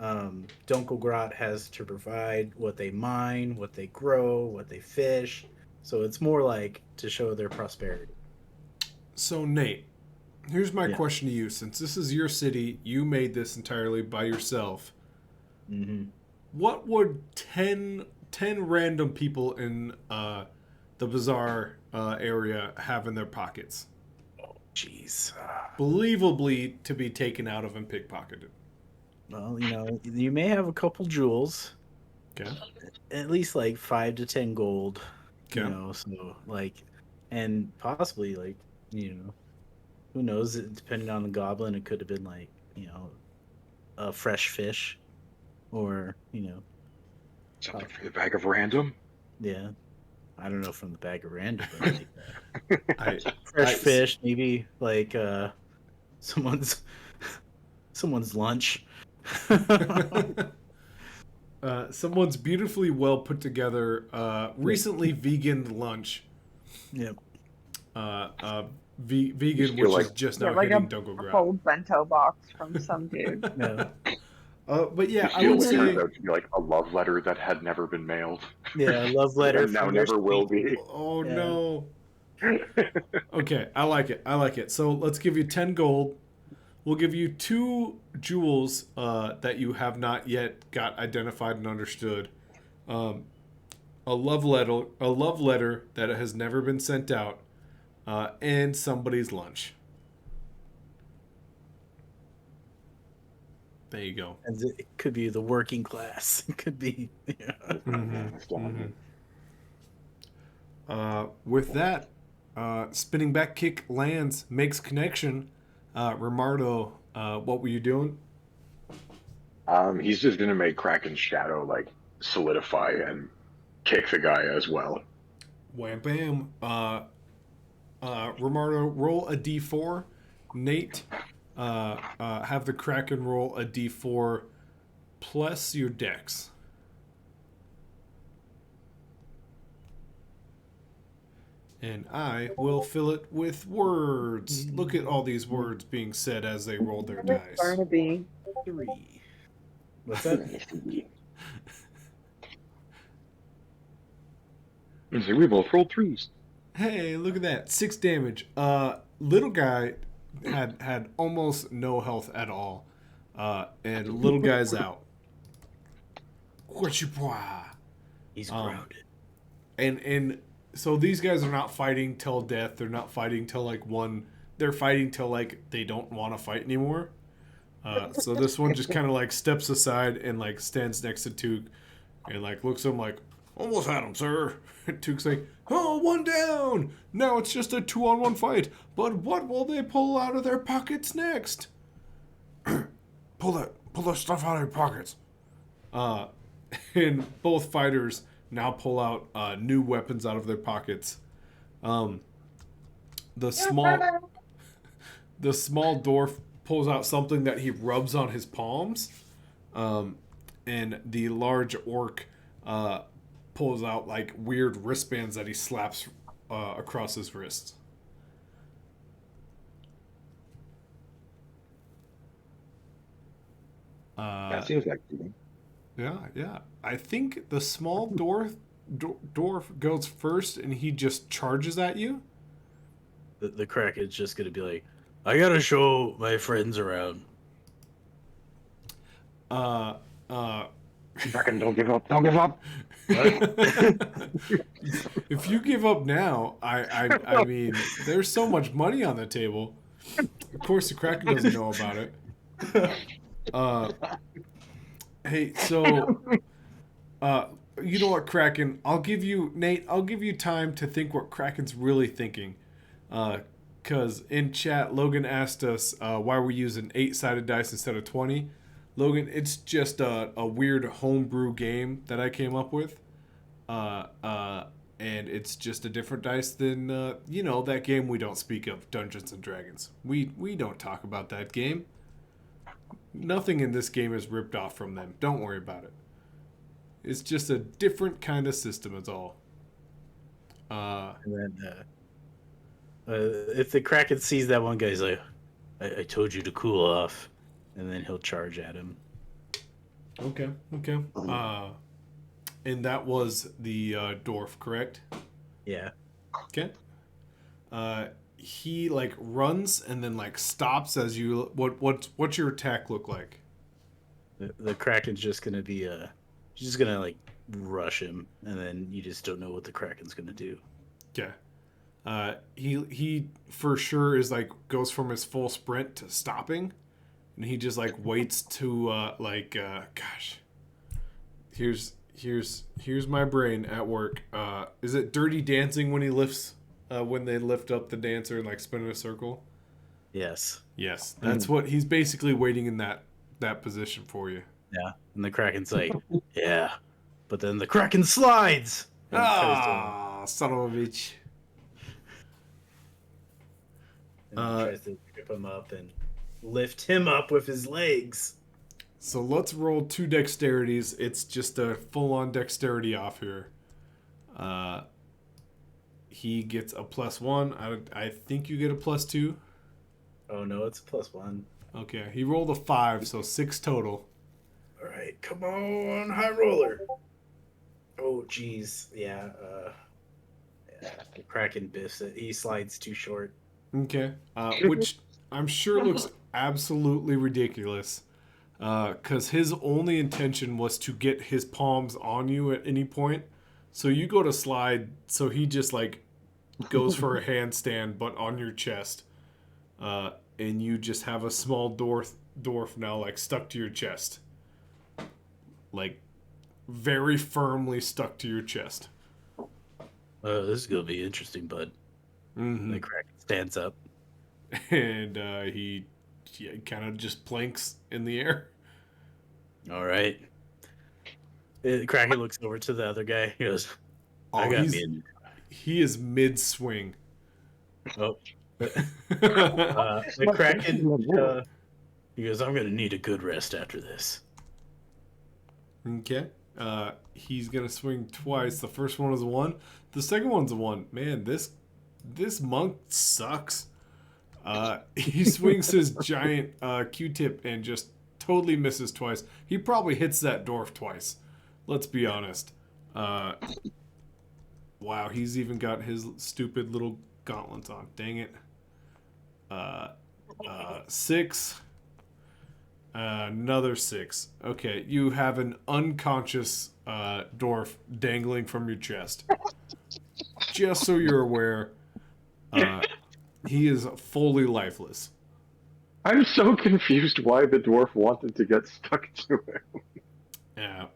DunkelGrotte has to provide, what they mine, what they grow, what they fish. So it's more like to show their prosperity. So Nate, here's my Yeah. question to you: since this is your city, you made this entirely by yourself. Mm-hmm. What would 10 random people in the bazaar area have in their pockets? Jeez. Believably to be taken out of and pickpocketed. Well, you may have a couple jewels, Okay. at least like 5 to 10 gold. Okay. So like, and possibly like, who knows? Depending on the goblin, it could have been like, a fresh fish, or Something for the bag of random. yeah. I don't know from the bag of random, but like, I, fresh fish, maybe like someone's lunch. someone's beautifully well put together, recently vegan lunch. Yep. Vegan, which is just now like hitting a DunkelGrotte. whole bento box from some dude. Yeah. But yeah, I Feel would it say turns out to be like a love letter that had never been mailed. Yeah, a love letter. And now from their never will sweet- be. oh Yeah. no. Okay, I like it. So let's give you 10 gold. We'll give you 2 jewels that you have not yet got identified and understood. A love letter that has never been sent out, and somebody's lunch. There you go. And it could be the working class. It could be. Yeah. With that, spinning back kick lands, makes connection. Romardo, what were you doing? He's just gonna make Kraken's shadow like solidify and kick the guy as well. Wham bam. Romardo, roll a d4. Nate, have the Kraken roll a d4 plus your dex. And I will fill it with words. Look at all these words being said as they roll their dice. Barnaby. 3. What's that? So we both rolled 3s. Hey, look at that. 6 damage. Little guy had almost no health at all. And little guy's out. He's grounded. And so these guys are not fighting till death. They're not fighting till like one. They're fighting till like they don't want to fight anymore. So this one just kind of like steps aside and like stands next to Took and like looks at him like, almost had him, sir. And Took's like, oh, 1 down. Now it's just a 2-on-1 fight. But what will they pull out of their pockets next? pull that stuff out of your pockets. And both fighters now pull out new weapons out of their pockets. The small dwarf pulls out something that he rubs on his palms, and the large orc pulls out like weird wristbands that he slaps across his wrists. That seems like cheating. Yeah. I think the small dwarf goes first, and he just charges at you. The Kraken's just gonna be like, I gotta show my friends around. Kraken, don't give up. Don't give up. If you give up now, I mean, there's so much money on the table. Of course, the Kraken doesn't know about it. Hey, so, you know what, Kraken? Nate, I'll give you time to think what Kraken's really thinking. Because in chat, Logan asked us why we're using 8-sided dice instead of 20. Logan, it's just a weird homebrew game that I came up with. and it's just a different dice than that game we don't speak of, Dungeons and Dragons. We don't talk about that game. Nothing in this game is ripped off from them. Don't worry about it. It's just a different kind of system. It's all. And then if the Kraken sees that one guy, he's like, I told you to cool off, and then he'll charge at him. Okay. And that was the dwarf, correct? Yeah. Okay. He like runs and then like stops as you. What's your attack look like? The Kraken's just gonna be he's just gonna like rush him, and then you just don't know what the Kraken's gonna do. Okay. He for sure is like goes from his full sprint to stopping, and he just like waits to gosh. Here's my brain at work. Is it Dirty Dancing when he lifts when they lift up the dancer and like spin in a circle? Yes. Yes, that's what he's basically waiting in that position for you. Yeah. And the Kraken's like, yeah. But then the Kraken slides. And Son of a bitch. tries to trip him up and lift him up with his legs. So let's roll 2 dexterities. It's just a full-on dexterity off here. He gets a +1. I think you get a +2. Oh no, it's a +1. Okay, he rolled a 5, so 6 total. All right, come on, high roller. Oh jeez, yeah. The Kraken biffs it. He slides too short. Okay, which I'm sure looks absolutely ridiculous. Because his only intention was to get his palms on you at any point. So you go to slide, so he just like goes for a handstand, but on your chest. And you just have a small dwarf now like stuck to your chest. Like very firmly stuck to your chest. This is gonna be interesting, bud. Mm-hmm. The Kraken stands up. And he kind of just planks in the air. All right. Kraken looks over to the other guy. He goes, he is mid-swing. Oh. The Kraken, he goes, I'm going to need a good rest after this. Okay. He's going to swing twice. The first one is a 1. The second one's a 1. Man, this monk sucks. He swings his giant Q-tip and just totally misses twice. He probably hits that dwarf twice. Let's be honest. Wow, he's even got his stupid little gauntlets on. Dang it. 6. Another 6. Okay, you have an unconscious dwarf dangling from your chest. Just so you're aware, he is fully lifeless. I'm so confused why the dwarf wanted to get stuck to him. Yeah,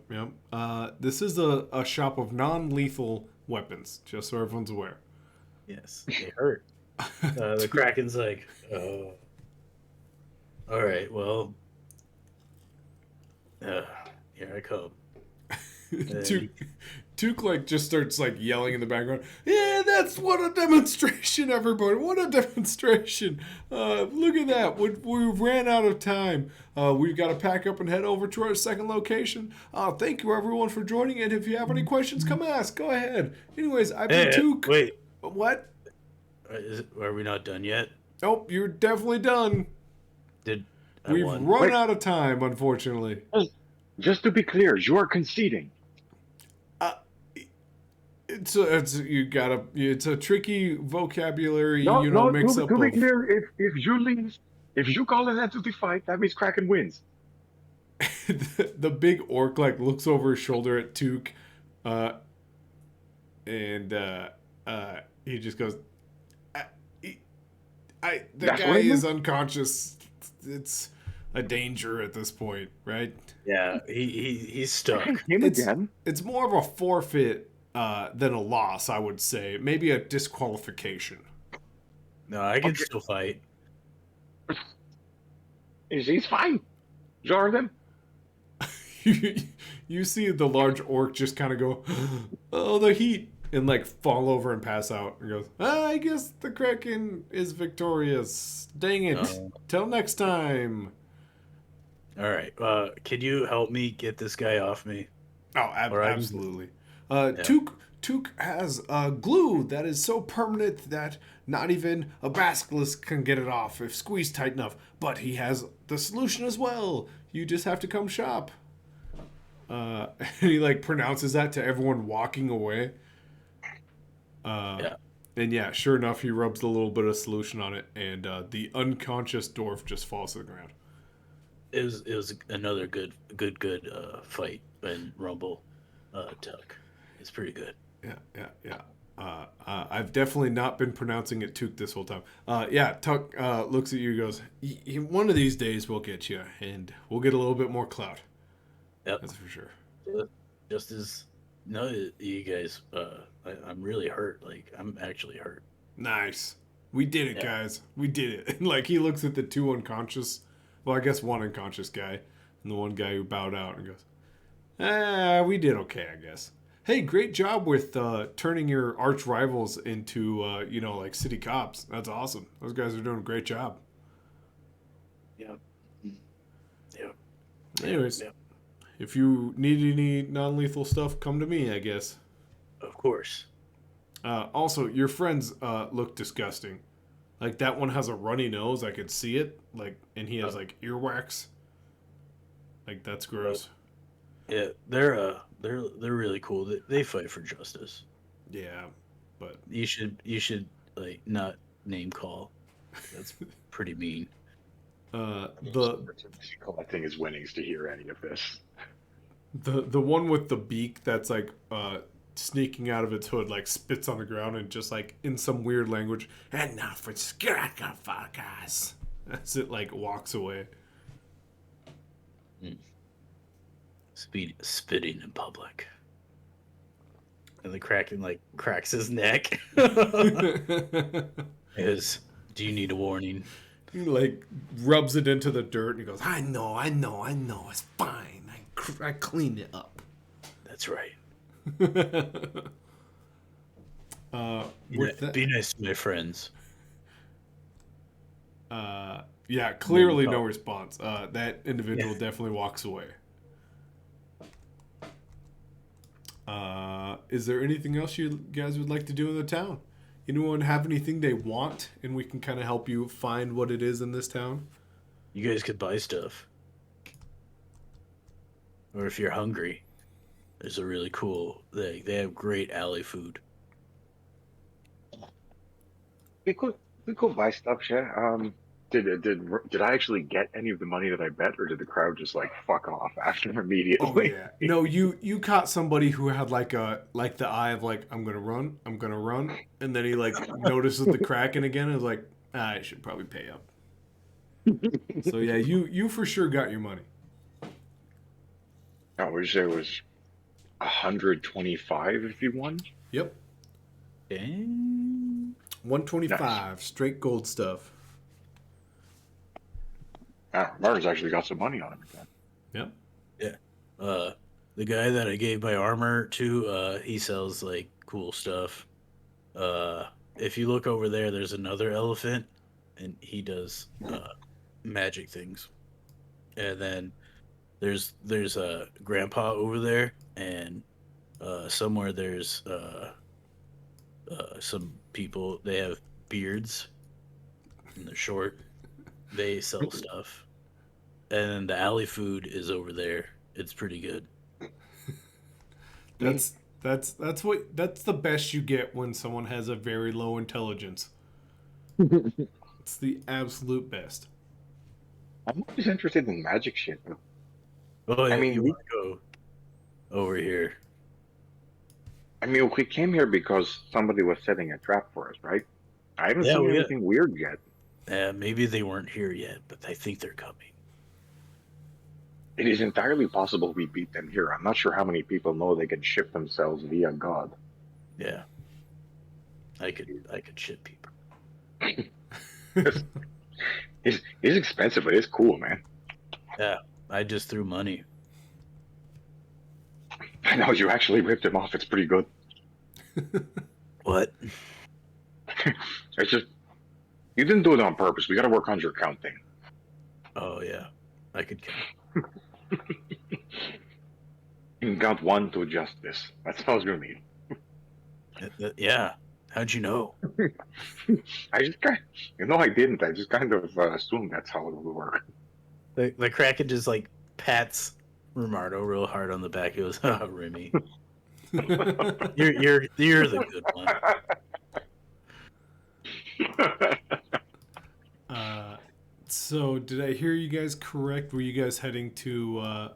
yep. This is a shop of non-lethal weapons, just so everyone's aware. Yes, they hurt. The Kraken's like, oh. All right, well, here I come. Tuke like just starts like yelling in the background. Yeah, that's what a demonstration, everybody! What a demonstration! Look at that. We ran out of time. We've got to pack up and head over to our second location. Thank you everyone for joining, and if you have any questions, come ask. Go ahead. Anyways, I've been Tuke. Wait. What? Are we not done yet? Nope, you're definitely done. We've run out of time, unfortunately. Just to be clear, you're conceding. It's a tricky vocabulary, mix up. To be clear, if you leave, if you call an end to the fight, that means Kraken wins. The big orc like looks over his shoulder at Tuke, and he just goes, "The guy is unconscious. It's a danger at this point, right?" Yeah, he's stuck. It's more of a forfeit than a loss, I would say. Maybe a disqualification. No, I can still fight. He's fine. Jordan. You see the large orc just kind of go, "Oh, the heat. and like fall over and pass out. And goes, I guess the Kraken is victorious. Dang it! Till next time. All right. Can you help me get this guy off me? Oh, Or I can- absolutely. Yeah. Took has glue that is so permanent that not even a basilisk can get it off if squeezed tight enough. But he has the solution as well. You just have to come shop. And he like pronounces that to everyone walking away. Yeah. And yeah, sure enough, he rubs a little bit of solution on it, and the unconscious dwarf just falls to the ground. It was another good fight and rumble, Tuck. It's pretty good. Yeah. I've definitely not been pronouncing it Took this whole time. Yeah, Tuck looks at you and goes, one of these days we'll get you, and we'll get a little bit more clout. Yep. That's for sure. Just as no, you guys. I'm really hurt. Like I'm actually hurt. Nice. We did it, Yeah. guys. We did it. And like he looks at the two unconscious, well, I guess one unconscious guy, and the one guy who bowed out and goes, we did okay, I guess. Hey, great job with turning your arch rivals into, like city cops. That's awesome. Those guys are doing a great job. Yep. Anyways, Yep. if you need any non-lethal stuff, come to me, I guess. Of course. Also, your friends look disgusting. Like that one has a runny nose. I could see it. Like, and he has like earwax. Like that's gross. Yeah, they're really cool. They fight for justice. Yeah, but You should like not name call. That's pretty mean. Collecting his winnings to hear any of this. the one with the beak that's like sneaking out of its hood like spits on the ground and just like in some weird language, and now for Skirakafakas, as it like walks away. Spitting in public. And the Kraken like cracks his neck. Is do you need a warning? He like rubs it into the dirt and he goes, I know, it's fine. I cleaned it up. That's right. Be nice to my friends. Yeah, clearly no response. That individual definitely walks away. Is there anything else you guys would like to do in the town? Anyone have anything they want, and we can kind of help you find what it is in this town? You guys could buy stuff. Or if you're hungry, there's a really cool they have great alley food. We could buy stuff, yeah. Did I actually get any of the money that I bet, or did the crowd just like fuck off after immediately? Oh yeah. No, you caught somebody who had like the eye of like I'm gonna run, and then he like notices the Kraken again and is like, I should probably pay up. So yeah, you for sure got your money. I wish there was 125 if you won. Yep. Dang. 125 straight gold stuff. Mars actually got some money on him again. Yep. Yeah. The guy that I gave my armor to, he sells like cool stuff. If you look over there, there's another elephant, and he does magic things. And then there's a grandpa over there, and somewhere there's some people. They have beards, and they're short. They sell stuff, and the alley food is over there. It's pretty good. That's the best you get when someone has a very low intelligence. It's the absolute best. I'm always interested in magic shit. Oh, yeah, I mean, you want to go over here? I mean, we came here because somebody was setting a trap for us, right? I haven't Yeah, seen we- anything weird yet. Maybe they weren't here yet, but I think they're coming. It is entirely possible we beat them here. I'm not sure how many people know they can ship themselves via God. Yeah, I could ship people. It's expensive, but it's cool, man. Yeah, I just threw money. I know you actually ripped him off. It's pretty good. What? It's just you didn't do it on purpose. We got to work on your counting. Oh yeah, I could count. You can count 1 to justice. That's all you need. Yeah. How'd you know? I just kind, I didn't. I just kind of assumed that's how it would work. The Kraken just like pats Romardo real hard on the back. He goes, "Oh, Remy, you're the good one." So did I hear you guys correct? Were you guys heading to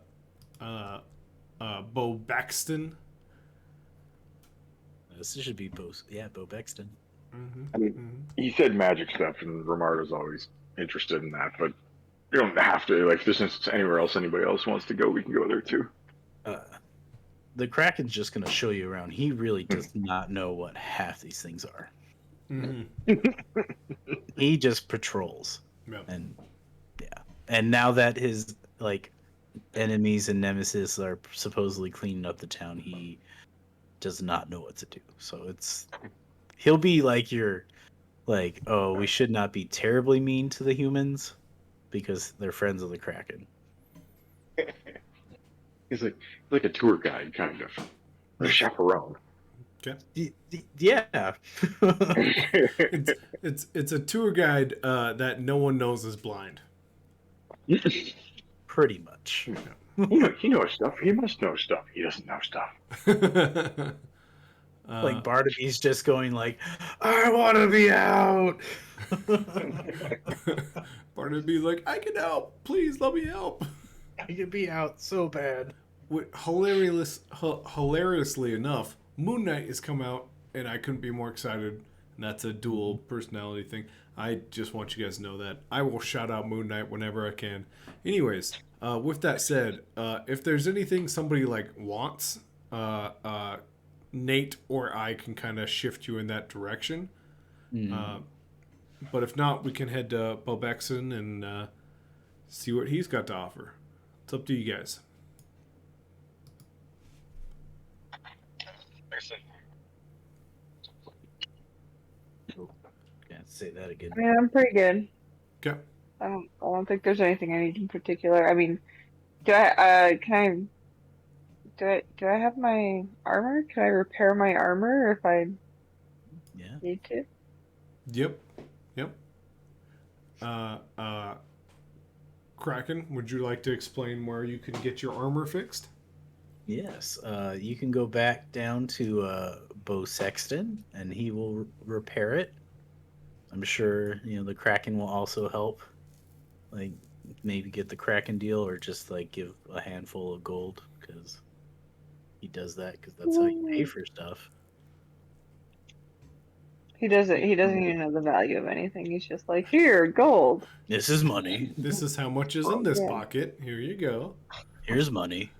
Bo Baxton? This should be Bo. Yeah, Bo Bexton. Mm-hmm. I mean, he said magic stuff, and Romardo's always interested in that. But you don't have to. Like, if there's instance anywhere else anybody else wants to go, we can go there too. The Kraken's just gonna show you around. He really does not know what half these things are. Mm-hmm. He just patrols, Yep. and yeah. And now that his like enemies and nemesis are supposedly cleaning up the town, he does not know what to do. So he'll be like oh, we should not be terribly mean to the humans because they're friends of the Kraken. He's like a tour guide, kind of, or a chaperone. Yeah. It's a tour guide that no one knows is blind. Pretty much. He knows stuff. He must know stuff. He doesn't know stuff. Like Barnaby's just going like, I want to be out. Barnaby like, I can help. Please let me help. I could be out so bad. Hilariously enough, Moon Knight has come out, and I couldn't be more excited. And that's a dual personality thing. I just want you guys to know that. I will shout out Moon Knight whenever I can. Anyways, with that said, if there's anything somebody like wants, Nate or I can kind of shift you in that direction. Mm. But if not, we can head to Bobexon and see what he's got to offer. It's up to you guys. Can't say that again. I mean, I'm pretty good. Okay. I don't think there's anything I need in particular. I mean, do I have my armor? Can I repair my armor if I Yeah. need to? Yep. Kraken, would you like to explain where you can get your armor fixed? Yes. You can go back down to Bo Sexton, and he will repair it. I'm sure the Kraken will also help. Like maybe get the Kraken deal, or just like give a handful of gold because he does that because that's how you pay for stuff. He doesn't even know the value of anything. He's just like, here, gold. This is money. This is how much is in this Yeah. pocket. Here you go. Here's money.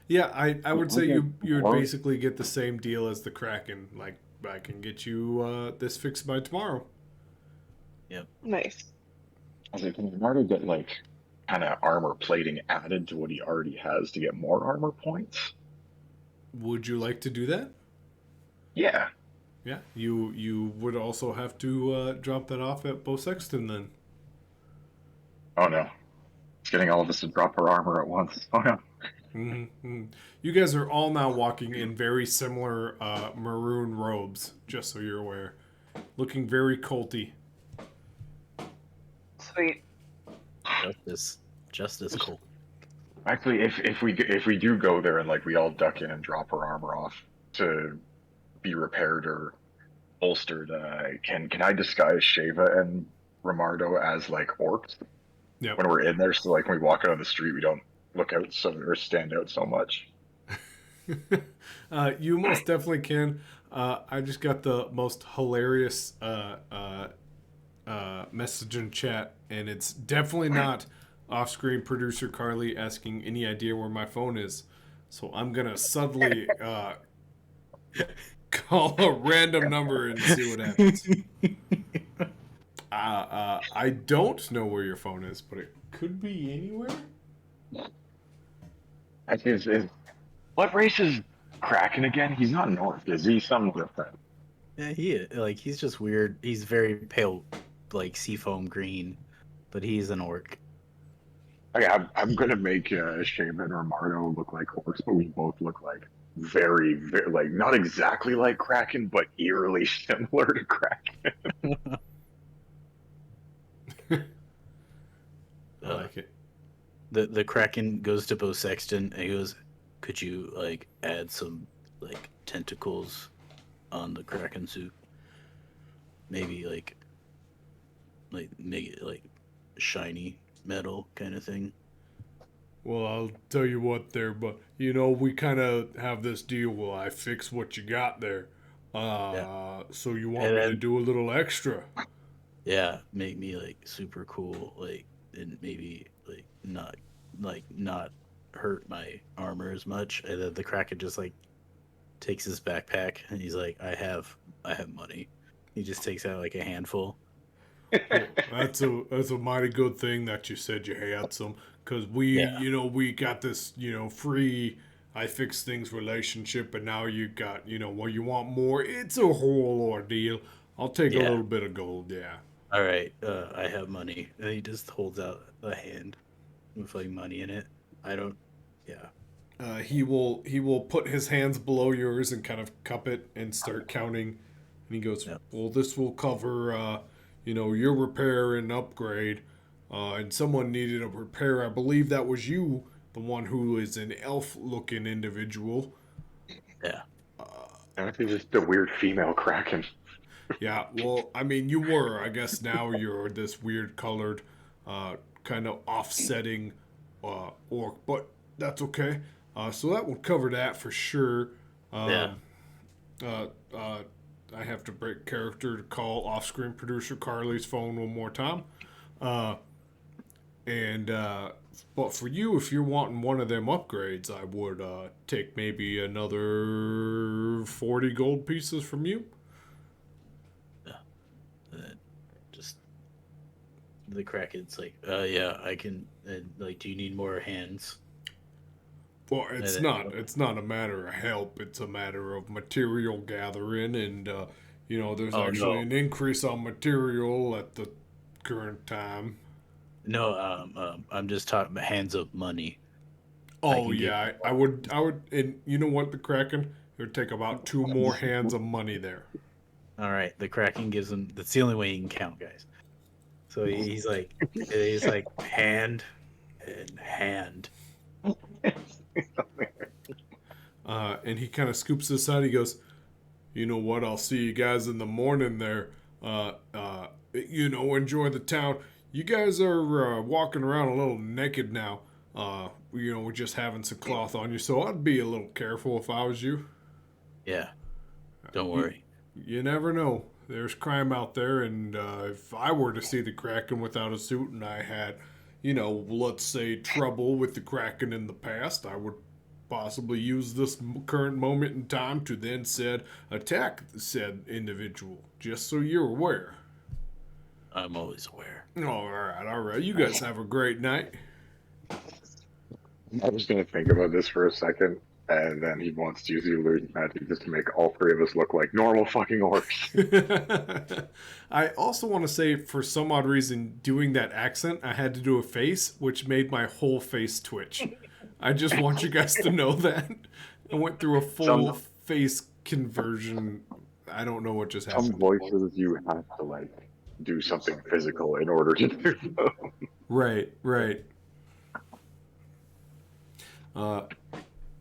Yeah, I would say you would basically get the same deal as the Kraken. Like, I can get you this fixed by tomorrow. Nice. I was like, can Leonardo get like kind of armor plating added to what he already has to get more armor points? Would you like to do that? Yeah. Yeah, you would also have to drop that off at Bo Sexton then. Oh no. It's getting all of us to drop our armor at once. Oh no. Mm-hmm. You guys are all now walking in very similar maroon robes, just so you're aware. Looking very culty. Sweet. Justice Cole. Actually, if we do go there and like we all duck in and drop our armor off to be repaired or bolstered, can I disguise Shava and Romardo as like orcs? Yeah. When we're in there, so like when we walk out on the street, we don't look out or stand out so much. You most definitely can. I just got the most hilarious message in chat, and it's definitely not off-screen producer Carly asking any idea where my phone is. So I'm gonna subtly call a random number and see what happens. I don't know where your phone is, but it could be anywhere. What race is Kraken again? He's not an orc, is he? Something different. Yeah, he's just weird. He's very pale, like seafoam green, but he's an orc. Okay, I'm gonna make Shane and Romardo look like orcs, but we both look like very, like not exactly like Kraken, but eerily similar to Kraken. I like it. The Kraken goes to Bo Sexton and he goes, "Could you like add some like tentacles on the Kraken suit? Maybe like make it like shiny metal kind of thing." Well, I'll tell you what there, but you know, we kind of have this deal. Well, I fix what you got there. So you want And me to then- do a little extra? Yeah, make me like super cool, like, and maybe not hurt my armor as much. And then the Kraken just like takes his backpack and he's like, I have money. He just takes out like a handful. Well, that's a mighty good thing that you said you had some, because we got this free I fix things relationship, and now you got well, you want more. It's a whole ordeal. I'll take a Yeah. little bit of gold. Yeah. All right, I have money. And he just holds out a hand with like money in it. I don't. Yeah. He will put his hands below yours and kind of cup it and start counting. And he goes, Yep. "Well, this will cover, your repair and upgrade. And someone needed a repair. I believe that was you, the one who is an elf-looking individual. Yeah. Aren't they just a weird female Kraken? Yeah. Well, I mean, you were. I guess now you're this weird colored, kind of offsetting, orc. But that's okay. So that would cover that for sure. Yeah. I have to break character to call off-screen producer Carly's phone one more time. But for you, if you're wanting one of them upgrades, I would take maybe another 40 gold pieces from you. Just the Kraken's like, yeah, I can. And like, do you need more hands? Well, it's And not. It's not a matter of help. It's a matter of material gathering, and there's Oh, actually no. an increase on material at the current time. No, I'm just talking hands of money. Oh can yeah, I would, and you know what, the Kraken, it would take about 2 more hands of money there. All right, the Kraken gives him. That's the only way he can count, guys. So he's like hand and hand. And he kind of scoops this out. He goes, "You know what? I'll see you guys in the morning there. Enjoy the town. You guys are walking around a little naked now. We're just having some cloth on you, so I'd be a little careful if I was you. Yeah, don't worry. You never know. There's crime out there, and if I were to see the Kraken without a suit and I had, let's say trouble with the Kraken in the past, I would possibly use this current moment in time to then attack said individual, just so you're aware." I'm always aware. All right. You guys have a great night. I was gonna think about this for a second, and then he wants to use the illusion magic just to make all three of us look like normal fucking orcs. I also want to say, for some odd reason, doing that accent, I had to do a face, which made my whole face twitch. I just want you guys to know that. I went through a full face conversion. I don't know what just Some happened. voices you have to do something physical in order to do them. Right.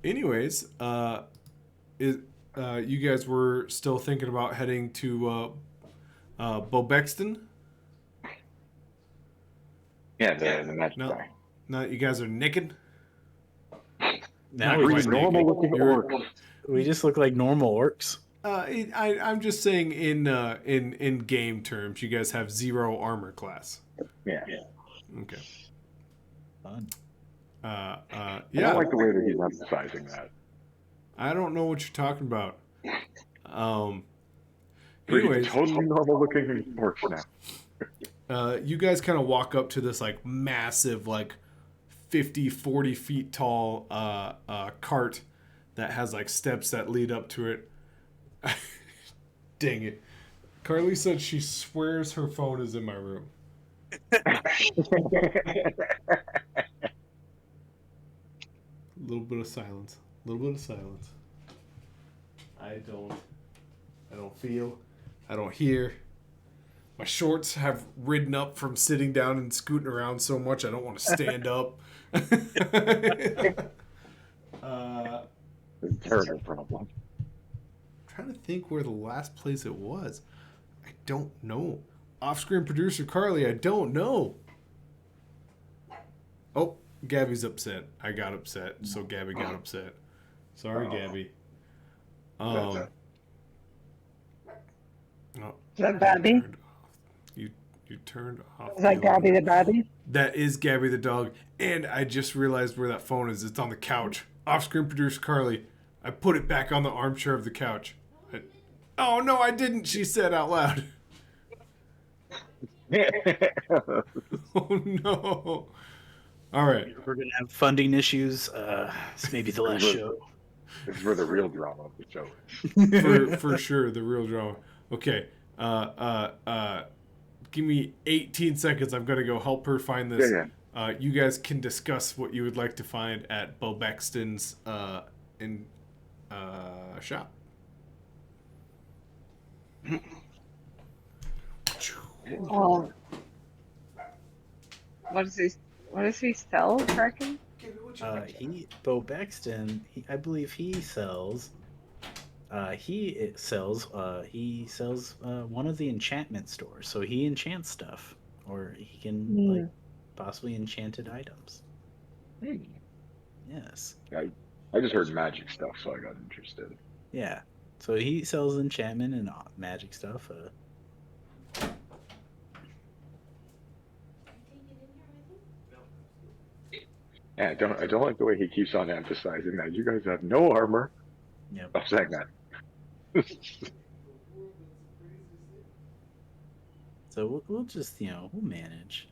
Anyways, you guys were still thinking about heading to Bo Bexton? Yeah, the magic No. guy. Now you guys are naked? Now Not we quite just, naked. normal looking You're- orcs. we just look like normal orcs. I'm just saying in game terms, you guys have 0 armor class. Yeah. Okay. Fun. I Yeah. don't like the way that he's emphasizing that. I don't know what you're talking about. Pretty Anyways, totally normal looking orcs now. you guys kind of walk up to this massive 50, 40 feet tall cart that has like steps that lead up to it. Dang it. Carly said she swears her phone is in my room. A little bit of silence. A little bit of silence. I don't feel. I don't hear. My shorts have ridden up from sitting down and scooting around so much I don't want to stand up. Terrible problem. I'm trying to think where the last place it was. I don't know. Off-screen producer Carly, I don't know. Oh, Gabby's upset. I got upset, so Gabby got upset. Sorry, Gabby. Oh, Is that Babby? You turned off. Is that Gabby the Babby? That is Gabby the dog. And I just realized where that phone is. It's on the couch. Off-screen producer Carly, I put it back on the armchair of the couch. Oh, no, I didn't, she said out loud. Oh, no. All right. We're going to have funding issues. This may be the last show. This is where the real drama of the show is. For sure, the real drama. Okay. Give me 18 seconds. I've got to go help her find this. Yeah. You guys can discuss what you would like to find at Bo Baxton's shop. Well, what does he sell, Kraken? Bo Baxton, I believe he sells one of the enchantment stores. So he enchants stuff, or he can like possibly enchanted items. Yes. I just heard magic stuff, so I got interested. Yeah. So he sells enchantment and magic stuff. Yeah, I don't like the way he keeps on emphasizing that you guys have no armor. Yep. I'm saying that. So we'll just we'll manage.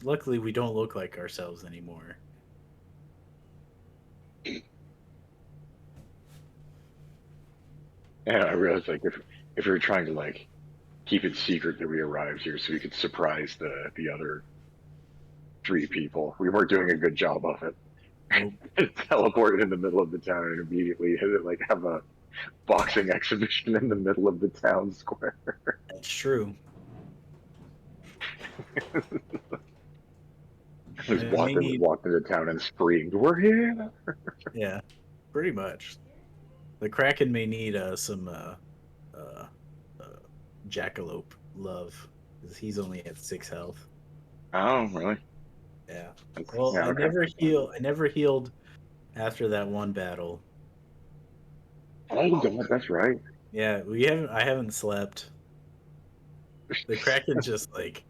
Luckily, we don't look like ourselves anymore. And I realized, like, if you're trying to, like, keep it secret that we arrived here so we could surprise the other 3 people, we weren't doing a good job of it. Nope. Teleported in the middle of the town and immediately like have a boxing exhibition in the middle of the town square. That's true. Just walked into town and screamed, "We're here!" Yeah, pretty much. The Kraken may need some jackalope love, because he's only at 6 health. Oh, really? Yeah. Well, Yeah, okay. I never healed after that one battle. Oh, God, that's right. Yeah, I haven't slept. The Kraken's just like,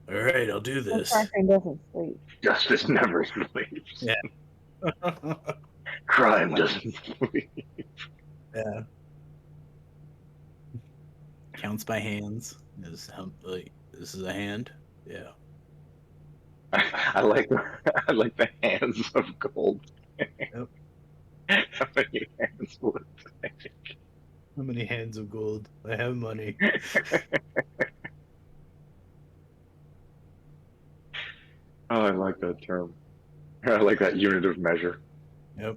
all right, I'll do The this. Kraken doesn't sleep. Justice never sleeps. Yeah. Crime doesn't sleep. Yeah. Counts by hands. This is a hand. Yeah. I like the hands of gold. Yep. How many hands will it take? How many hands of gold? I have money. Oh, I like that term. I like that unit of measure. Yep.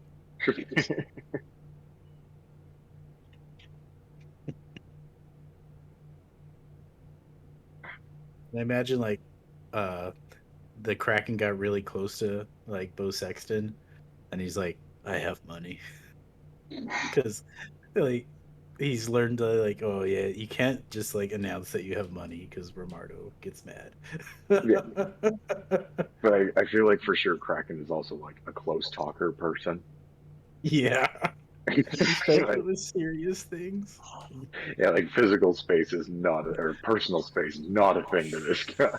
I imagine like the Kraken got really close to like Bo Sexton, and he's like, I have money. Because like he's learned to like, oh yeah, you can't just like announce that you have money because Romardo gets mad. Yeah. But I feel like for sure Kraken is also like a close talker person. Yeah. Like, Like the serious things. yeah, like physical space is not, or personal space is not a thing to this guy.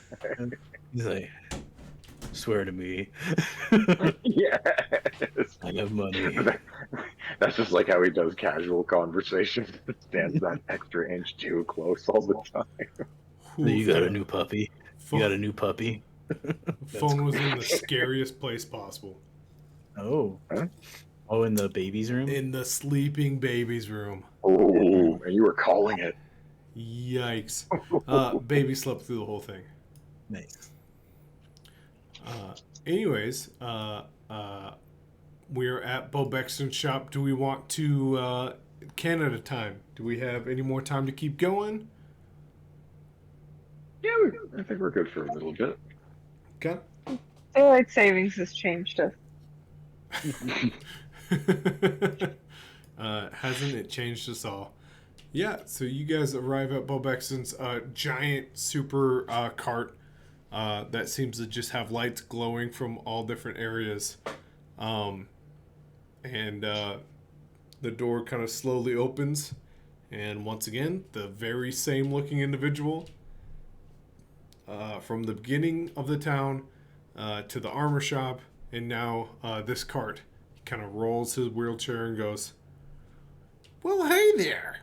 He's like, swear to me. Yeah. I have money. That's just like how he does casual conversation. Stands that extra inch too close all the time. So you got a new puppy. You got a new puppy. Phone was in the scariest place possible. Oh. Huh? Oh, in the baby's room? in the sleeping baby's room. Oh, and you were calling it. Yikes. Baby slept through the whole thing. Nice. Anyways, we're at Bo Bexton's shop. Do we want to Canada time? Do we have any more time to keep going? Yeah, I think we're good for a little bit. Okay. Daylight savings has changed us. Hasn't it changed us all? Yeah, so you guys arrive at Bo Bexton's giant super cart that seems to just have lights glowing from all different areas. And the door kind of slowly opens. And once again, the very same looking individual from the beginning of the town to the armor shop, and now this cart kind of rolls his wheelchair and goes, "Well, hey there.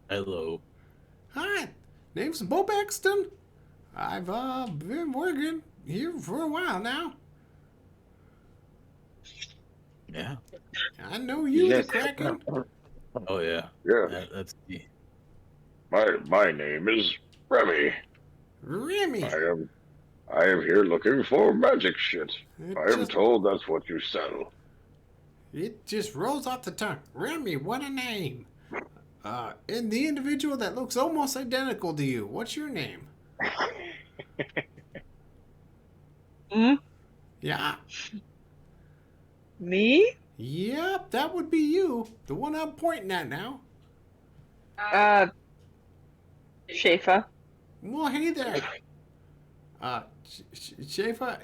Hello. Hi, name's Bo Bexton. I've been working here for a while now. Yeah. I know you, the Kraken. Oh, yeah. Yeah. That's me. My name is Remy. Remy. I am here looking for magic shit. I am Just, told that's what you sell. it just rolls off the tongue. Remy, what a name. And the individual that looks almost identical to you, what's your name? Hmm? Yeah. Me? Yep, that would be you. The one I'm pointing at now. Shafa. Well, hey there. Schaefer,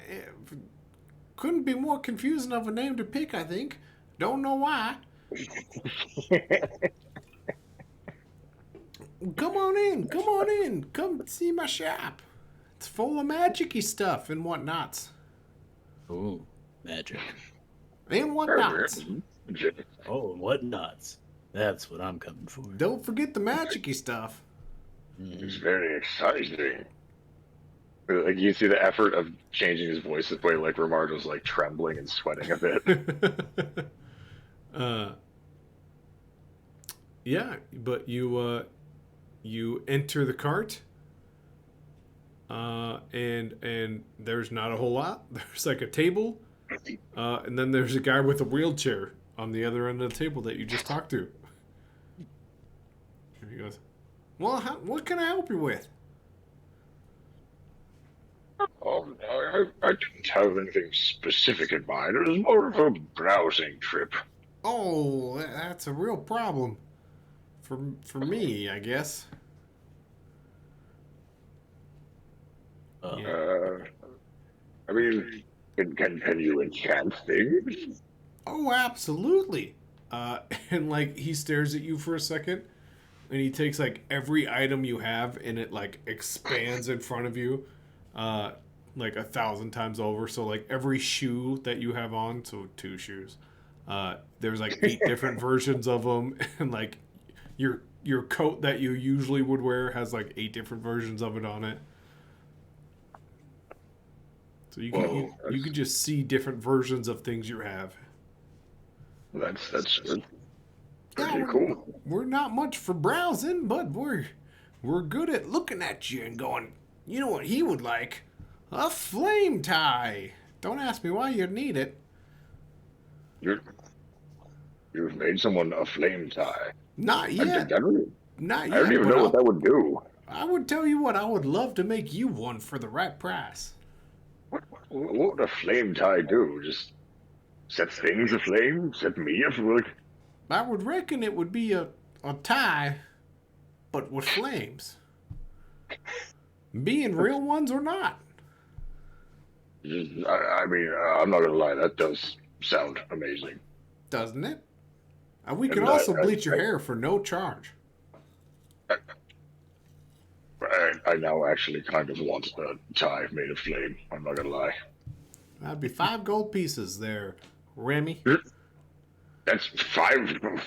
couldn't be more confusing of a name to pick, I think. Don't know why. Come on in, come on in. Come see my shop. It's full of magic-y stuff and whatnots. Ooh, magic. And whatnots. Oh, what nuts? That's what I'm coming for. Don't forget the magic-y stuff. It's very exciting. Like you see the effort of changing his voice this way, like Romardo's like trembling and sweating a bit. Yeah, but you enter the cart, and there's not a whole lot. There's like a table, and then there's a guy with a wheelchair on the other end of the table that you just talked to. And he goes, "Well, what can I help you with?" I didn't have anything specific in mind. It was more of a browsing trip. Oh, that's a real problem for me, I guess. Yeah. I mean, can you enchant things? Oh, absolutely. And like he stares at you for a second, and he takes like every item you have, and it like expands in front of you, like 1,000 times over. So like every shoe that you have on, so 2 shoes. There's like 8 different versions of them, and like your coat that you usually would wear has like 8 different versions of it on it. So you can just see different versions of things you have. That's good. Yeah, Pretty cool. We're not much for browsing, but we're good at looking at you and going, you know what he would like? A flame tie. Don't ask me why you'd need it. You've made someone a flame tie. Not yet. Not yet. I don't even know what that would do. I would tell you what, I would love to make you one for the right price. What would a flame tie do? Just set things aflame? Set me aflame? I would reckon it would be a tie, but with flames. Being real ones or not. I mean, I'm not gonna lie, that does sound amazing. Doesn't it? We can also bleach your hair for no charge. I now actually kind of want a tie made of flame. I'm not gonna lie. That'd be 5 gold pieces there, Remy. That's 5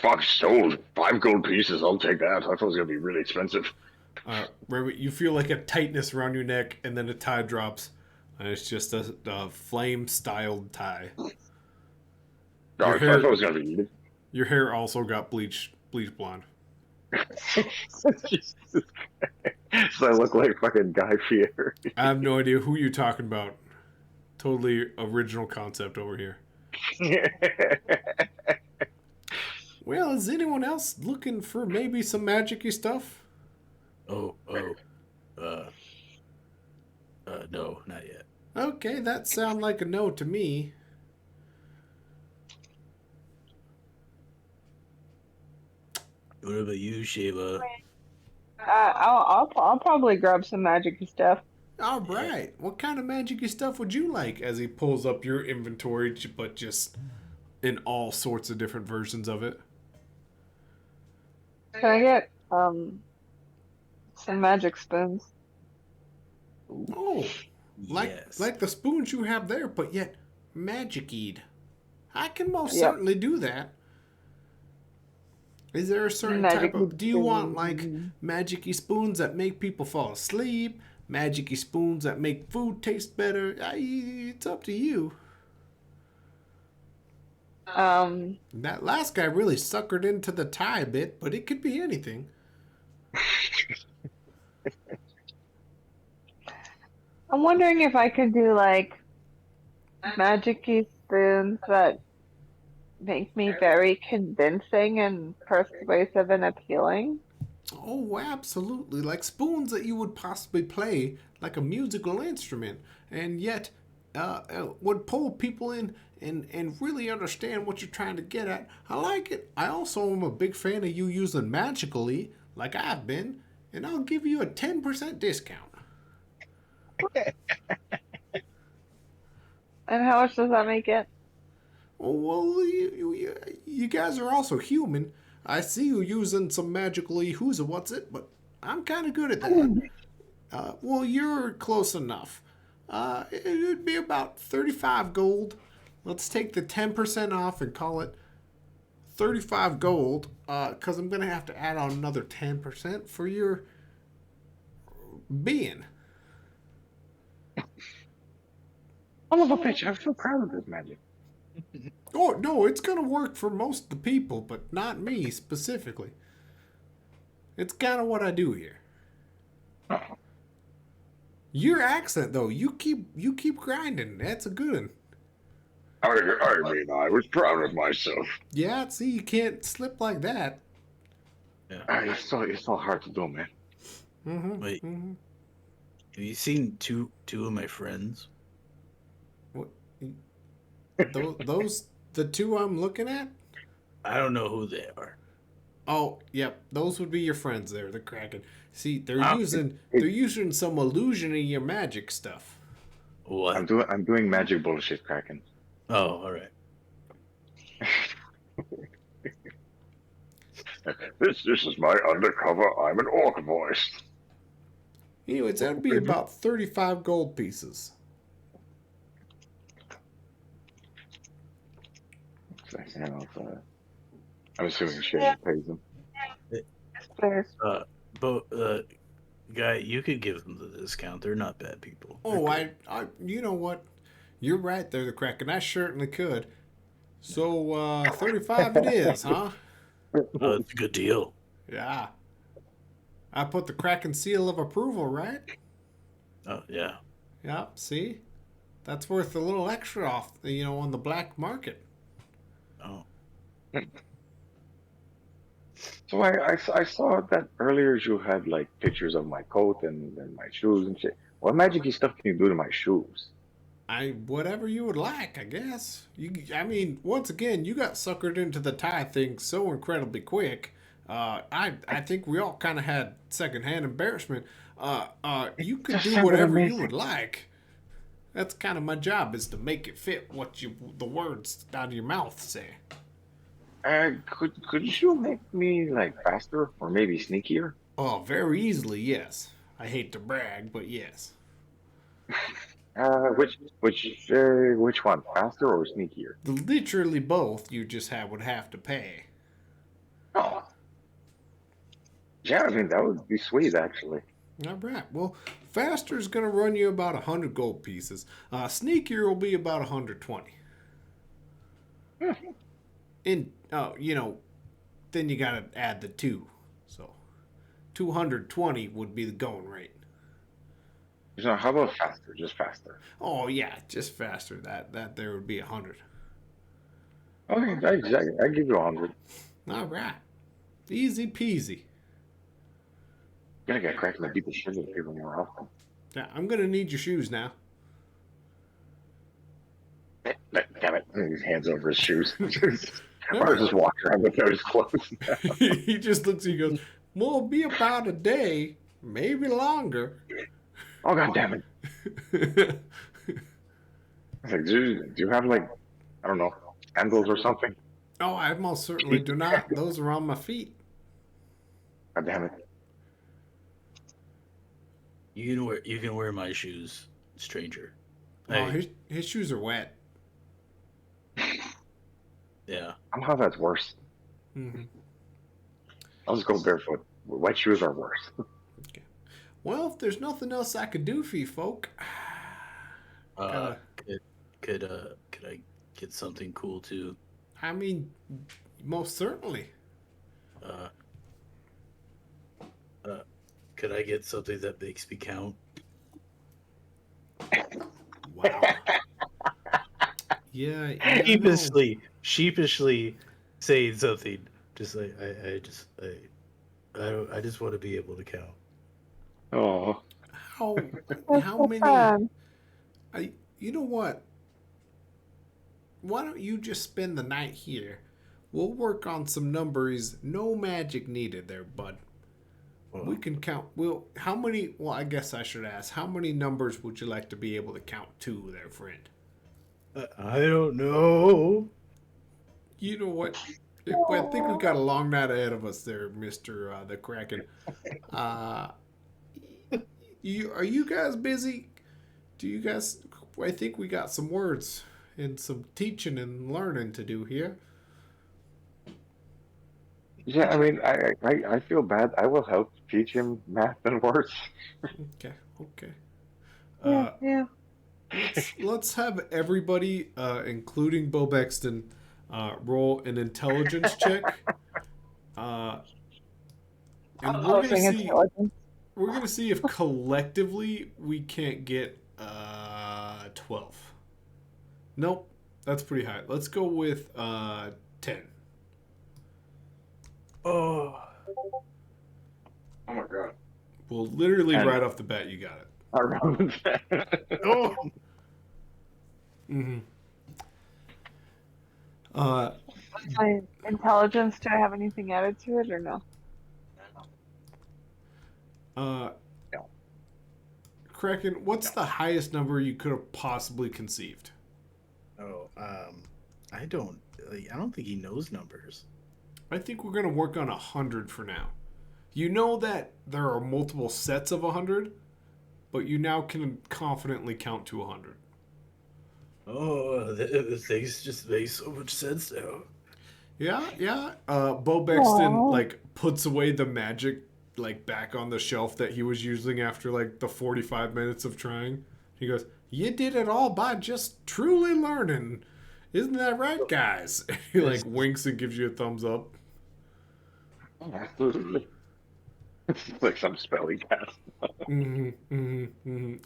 fucks sold. 5 gold pieces. I'll take that. I thought it was gonna be really expensive. Remy, you feel like a tightness around your neck, and then a tie drops, and it's just a flame-styled tie. No, Your I thought it hair, was gonna be Edith. your hair also got bleach blonde. Jesus Christ. So I look like fucking Guy Fieri. I have no idea who you're talking about. Totally original concept over here. Well, is anyone else looking for maybe some magic-y stuff? Oh, uh, no, not yet. Okay, that sounds like a no to me. What about you, Shayla? I'll probably grab some magic stuff. All right. What kind of magic-y stuff would you like? As he pulls up your inventory, but just in all sorts of different versions of it. Can I get some magic spoons? Oh, like Yes. like the spoons you have there, but yet magic-eyed. I can most Yep. certainly do that. Is there a certain Magic type of... Do you want, like, spoons. magic-y spoons that make people fall asleep? Magic-y spoons that make food taste better? It's up to you. That last guy really suckered into the tie bit, but it could be anything. I'm wondering if I could do like magic-y spoons that make me very convincing and persuasive and appealing. Oh, absolutely. Like spoons that you would possibly play like a musical instrument, and yet would pull people in and really understand what you're trying to get at. I like it. I also am a big fan of you using magically, like I've been, and I'll give you a 10% discount. And how much does that make it? Oh, well, you guys are also human. I see you using some magically who's a what's it, but I'm kind of good at that. Well, you're close enough. It would be about 35 gold. Let's take the 10% off and call it 35 gold, because I'm going to have to add on another 10% for your being. Son of a bitch, I'm so proud of this magic. Oh, no, it's going to work for most of the people, but not me specifically. It's kind of what I do here. Oh. Your accent, though, you keep grinding. That's a good one. I mean, I was proud of myself. Yeah, see, you can't slip like that. It's so hard to do, man. Mm-hmm. Wait. Mm-hmm. Have you seen two of my friends? What? Those the two I'm looking at? I don't know who they are. Oh, yep, those would be your friends there, the Kraken. See, they're Ah, using some illusion of your magic stuff. What? I'm doing magic bullshit, Kraken. Oh, all right. This is my undercover. I'm an orc voice. Anyways, that'd be about 35 gold pieces. I'm assuming Shane pays them. There's But guy, you could give them the discount. They're not bad people. Oh, They're good. I you know what? You're right there, the Kraken. I certainly could. So, 35 it is, huh? It's a good deal. Yeah. I put the Kraken seal of approval, right? Oh yeah. Yep, see? That's worth a little extra off, on the black market. Oh. So I saw that earlier you had like pictures of my coat and my shoes and shit. What magic stuff can you do to my shoes? Whatever you would like, I guess. Once again, you got suckered into the tie thing so incredibly quick. I think we all kind of had secondhand embarrassment. You could do whatever you would like. That's kind of my job, is to make it fit what the words out of your mouth say. Could you make me like faster or maybe sneakier? Oh, very easily, yes. I hate to brag, but yes. Which one, faster or sneakier? Literally both. You just would have to pay. Oh, yeah, I mean that would be sweet actually. All right. Well, faster is going to run you about 100 gold pieces. Sneakier will be about 120. And, then you gotta add the 2. So, 220 would be the going rate. So how about faster? Just faster. Oh, yeah, just faster. That there would be 100. Okay, I give you 100. All right. Easy peasy. Gonna get Kraken to beat the shit out of people more often. Yeah, I'm gonna need your shoes now. Damn it! His hands over his shoes. Or Remember, just walk around without his clothes. he just looks at you and goes, well, it'll be about a day, maybe longer. Oh god damn it! I was like, do you have like, I don't know, sandals or something? Oh, I most certainly do not. Those are on my feet. God damn it! You can wear my shoes, stranger. Oh, Hey, his shoes are wet. yeah. Somehow that's worse. Mm-hmm. I'll just go barefoot. Wet shoes are worse. Okay. Well, if there's nothing else I could do for you folk, Uh, could I get something cool too? I mean, most certainly. Uh, could I get something that makes me count? Wow. Yeah, I know. Sheepishly saying something. Just like I just want to be able to count. Oh, How That's how so many? fun. You know what? Why don't you just spend the night here? We'll work on some numbers. No magic needed there, bud. We can count. How many? Well, I guess I should ask. How many numbers would you like to be able to count to, there, friend? I don't know. You know what? I think we got a long night ahead of us there, Mister the Kraken. Are you guys busy? Do you guys? I think we got some words and some teaching and learning to do here. yeah. I mean, I feel bad. I will help teach him math and words. Okay, okay. Yeah, Uh, yeah. let's have everybody, including Bo Bexton, roll an intelligence check. And Oh, saying intelligence. we're gonna see if collectively we can't get 12. Nope, that's pretty high. Let's go with 10. Oh, Oh my god! Well, literally And- right off the bat, you got it. I remember that. oh. Mm-hmm. My intelligence, do I have anything added to it or no? Uh, No. Kraken, what's the highest number you could have possibly conceived? Oh, I don't think he knows numbers. I think we're gonna work on 100 for now. You know that there are multiple sets of 100, but you now can confidently count to 100. Oh, things just make so much sense now. Yeah. Bo Bexton Aw. like puts away the magic like back on the shelf that he was using after like the 45 minutes of trying. He goes, "You did it all by just truly learning. Isn't that right, guys?" He like winks and gives you a thumbs up. Absolutely. It's like some spell he cast.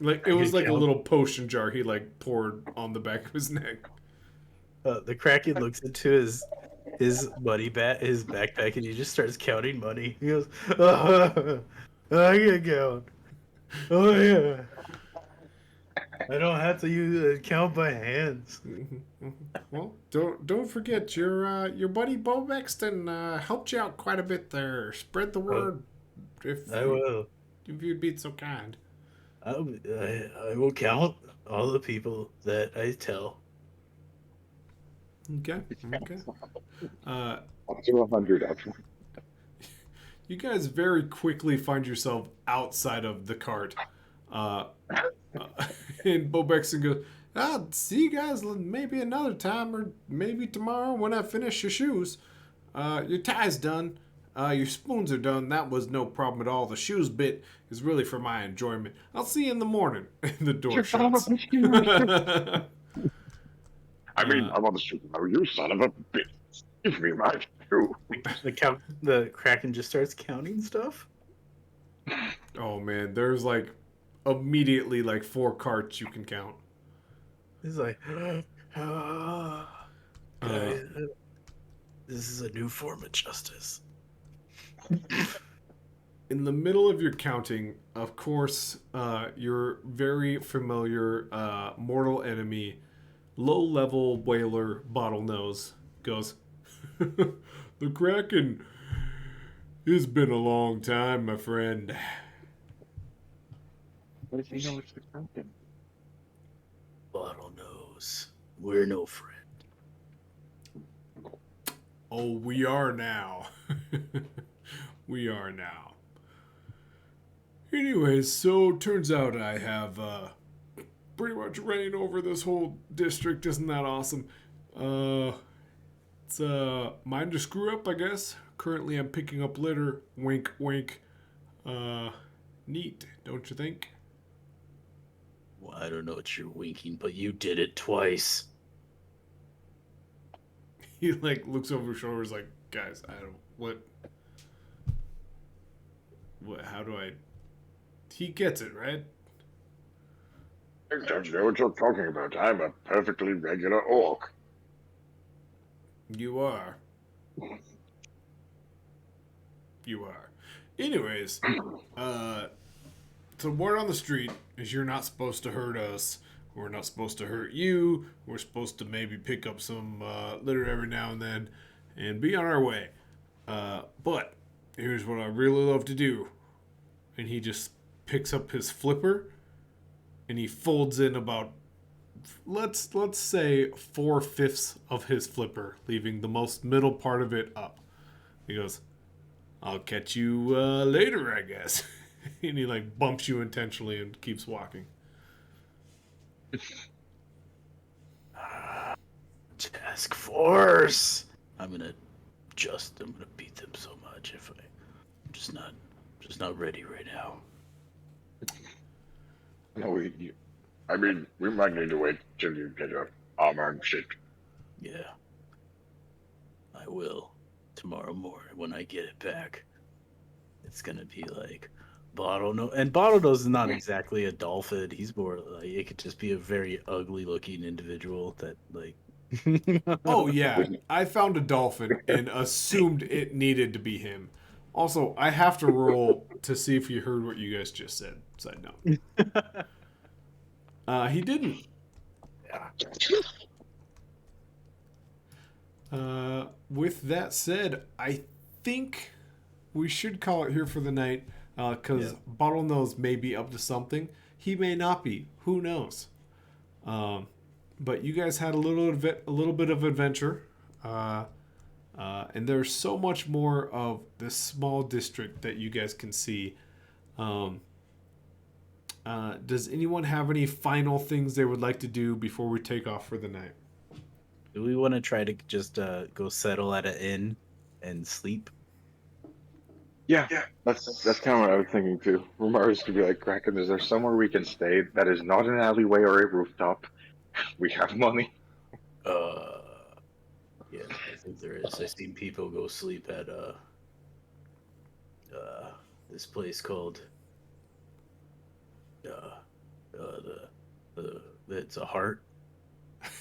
Like it was like a little potion jar he like poured on the back of his neck. The Kraken looks into his money his backpack, and he just starts counting money. He goes, I can count. Oh yeah. I don't have to count by hands. Well, don't forget your buddy Bo Bexton helped you out quite a bit there. Spread the word I will. if you'd be so kind. I will count all the people that I tell. Okay. Up to 100 actually. You guys very quickly find yourself outside of the cart. And Bo Bexton goes, "I'll see you guys maybe another time or maybe tomorrow when I finish your shoes. Your tie's done. Your spoons are done. That was no problem at all. The shoes bit is really for my enjoyment. I'll see you in the morning." And the door shuts. I mean, I'm on the street now. You son of a bitch. Give me my shoe. The Kraken just starts counting stuff. Oh man, there's like immediately like 4 carts you can count. He's like, guys, this is a new form of justice. In the middle of your counting, of course, your very familiar mortal enemy, low-level whaler Bottlenose, goes, "The Kraken, it's been a long time, my friend." What does he know it's the Kraken? Bottlenose, we're no friend. Oh, we are now. We are now. Anyways, so turns out I have pretty much reign over this whole district. Isn't that awesome? It's mine to screw up, I guess. Currently, I'm picking up litter. Wink, wink. Neat, don't you think? Well, I don't know what you're winking, but you did it twice. He like looks over his shoulders, like, guys, I don't what. How do I? He gets it, right? I don't know what you're talking about. I'm a perfectly regular orc. You are. You are. Anyways, so word on the street is you're not supposed to hurt us. We're not supposed to hurt you. We're supposed to maybe pick up some litter every now and then and be on our way. But here's what I really love to do. And he just picks up his flipper and he folds in about, let's say 4/5 of his flipper, leaving the most middle part of it up. He goes, "I'll catch you later, I guess." And he like bumps you intentionally and keeps walking. Task Force. I'm gonna beat them so much if I'm just not ready right now. No, I mean, we might need to wait till you get your armor and shit. Yeah, I will tomorrow morning when I get it back. It's gonna be like Bottlenose, and Bottlenose is not exactly a dolphin. He's more like it could just be a very ugly looking individual that like. Oh yeah, I found a dolphin and assumed it needed to be him. Also, I have to roll to see if you heard what you guys just said. Side note. He didn't. With that said, I think we should call it here for the night because Bottlenose may be up to something. He may not be. Who knows? But you guys had a little bit of adventure, and there's so much more of this small district that you guys can see. Does anyone have any final things they would like to do before we take off for the night? Do we want to try to just go settle at an inn and sleep? Yeah, that's kind of what I was thinking too. Romaris could be like, Kraken, is there somewhere we can stay that is not an alleyway or a rooftop? We have money. Yeah, I think there is. I've seen people go sleep at this place called it's a heart.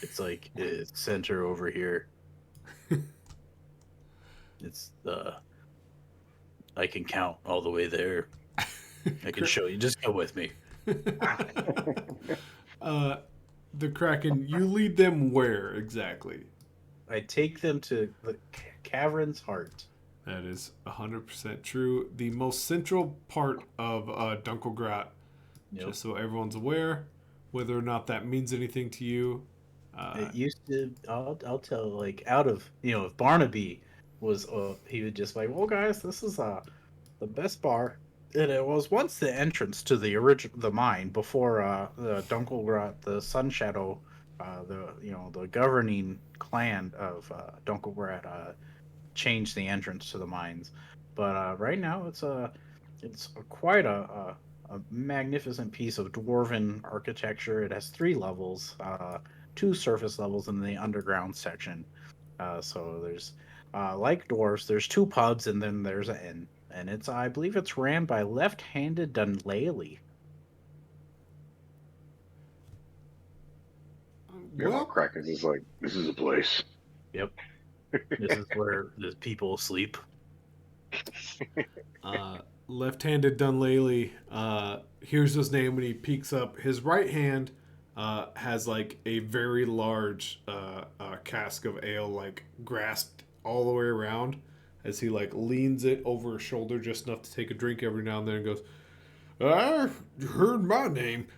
It's like it's center over here. It's I can count all the way there. I can show you. Just go with me. The Kraken, you lead them where exactly? I take them to the cavern's heart. That is 100% true. The most central part of DunkelGrotte, just so everyone's aware, whether or not that means anything to you. It used to. I'll tell. Like out of if Barnaby was, he would just like, well, guys, this is the best bar, and it was once the entrance to the mine before the DunkelGrotte, the Sun Shadow, the governing clan of DunkelGrotte changed the entrance to the mines. But right now it's quite a magnificent piece of dwarven architecture. It has 3 levels. two surface levels and the underground section. So there's like dwarves, there's two pubs and then there's an inn, and it's I believe it's ran by left-handed Dunlaley. Well, Kraken is like, this is a place. Yep. This is where the people sleep. Left-handed Dunlaley hears his name when he peeks up. His right hand has like a very large cask of ale, like grasped all the way around, as he like leans it over his shoulder just enough to take a drink every now and then, and goes, "I heard my name.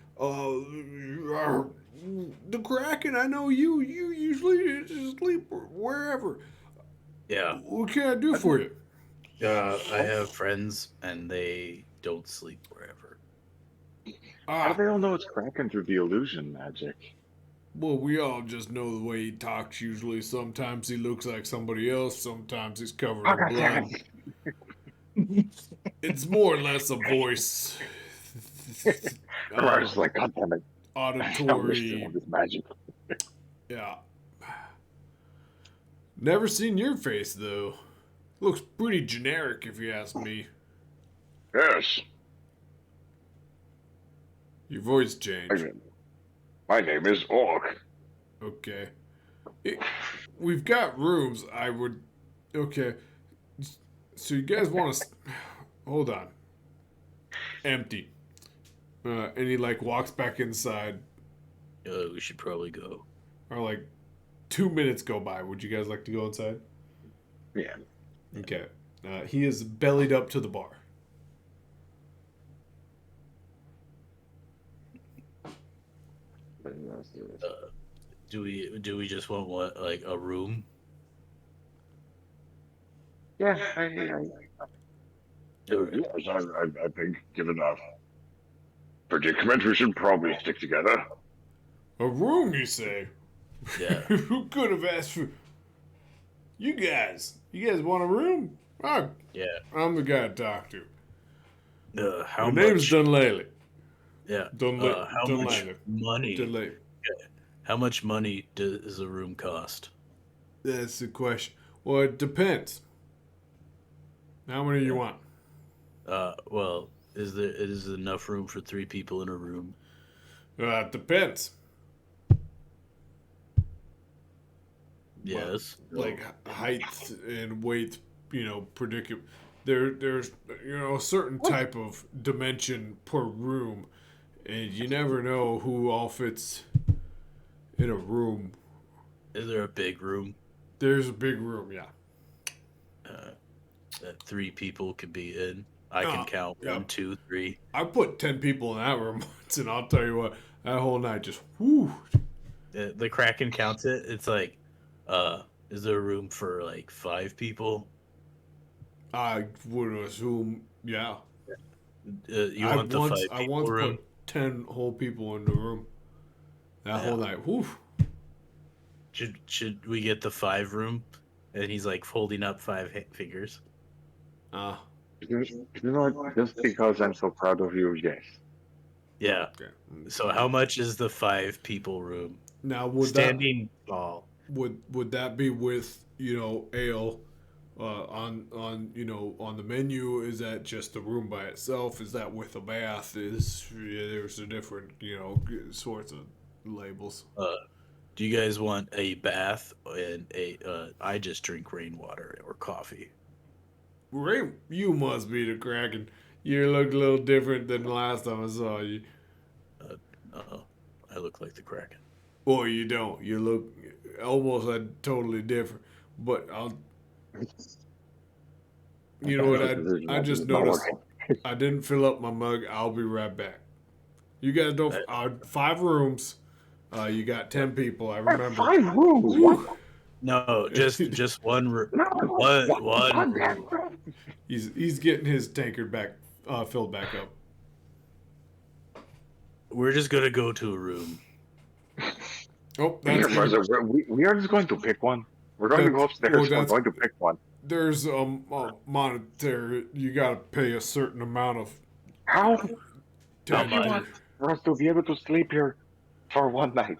The Kraken. I know you. You usually sleep wherever. Yeah. What can I do for you?" I have friends, and they don't sleep wherever. How do they all know it's Kraken through the illusion magic? Well, we all just know the way he talks usually. Sometimes he looks like somebody else. Sometimes he's covered Oh, in God damn blood. It's more or less a voice. I was like, God damn it. Auditory. This magic. Yeah. Never seen your face, though. Looks pretty generic, if you ask me. Yes. Your voice changed. My name is Orc. Okay. We've got rooms. Okay. So you guys want to... Hold on. Empty. And he, like, walks back inside. We should probably go. Or, like, 2 minutes go by. Would you guys like to go inside? Yeah. Okay. He is bellied up to the bar. Do we just want what, like a room? Yeah, I think given a predicament, we should probably stick together. A room, you say? Yeah. Who could have asked for... You guys want a room? Oh, Yeah. I'm the guy to talk to. How My much? name's Dunlaley. Yeah. Dunlaley. How much money? Dunlaley. How much money does a room cost? That's the question. Well, it depends. How many you want? Well, is there enough room for 3 people in a room? It depends. Yes. Like height and weight, predicament. There's a certain type of dimension per room, and you never know who all fits in a room. Is there a big room There's a big room, yeah. that 3 people could be in? I can count yeah. 1, 2, 3. I put 10 people in that room once, and I'll tell you what, that whole night just whoo. The Kraken counts it. It's like, is there room for like 5 people? I would assume, yeah. You want the 5 people I once room? put 10 whole people in the room. That whole night, whoo. Should we get the 5 room? And he's like holding up 5 fingers. You know what? Just because I'm so proud of you, yes. Yeah. Okay. So how much is the 5 people room? Now would Standing tall. would that be with ale on the menu? Is that just the room by itself? Is that with a bath? There's a different sorts of labels. Do you guys want a bath and I just drink rainwater or coffee? Ray, you must be the Kraken. You look a little different than the last time I saw you. I look like the Kraken. Boy, you don't. You look almost totally different. But you know what? I just noticed I didn't fill up my mug. I'll be right back. You guys don't. 5 rooms. You got 10 people. I remember. 5 rooms. What? No, just one room. One room. He's getting his tankard back filled back up. We're just gonna go to a room. Oh, We are just going to pick one. We're going to go upstairs. We're going to pick one. There's a monetary. You gotta pay a certain amount of. How? How much? For us to be able to sleep here for one night.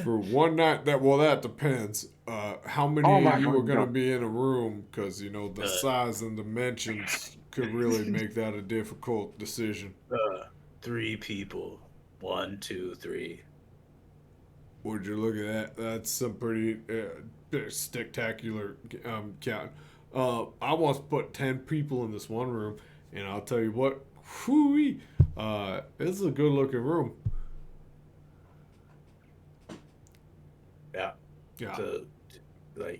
For one night, that depends. How many Oh my of you are God, going to no. be in a room? Because, the size and dimensions could really make that a difficult decision. 3 people. 1, 2, 3. Would you look at that? That's some pretty spectacular count. I once put 10 people in this one room, and I'll tell you what, whoo, it's a good looking room. Yeah. Yeah. So,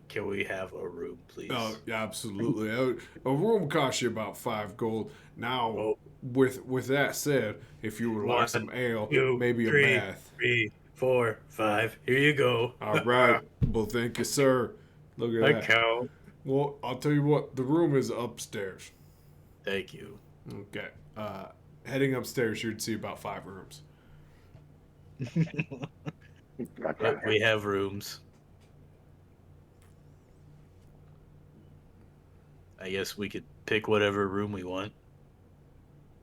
can we have a room, please? Yeah, absolutely. A room costs you about 5 gold. Now, Oh. with that said, if you would like 1, some ale, 2, maybe 3, a bath. 3, 4, 5. Here you go. All right. Well, thank you, sir. Look at I that. count. Well, I'll tell you what. The room is upstairs. Thank you. Okay. Heading upstairs, you'd see about 5 rooms. We have rooms. I guess we could pick whatever room we want.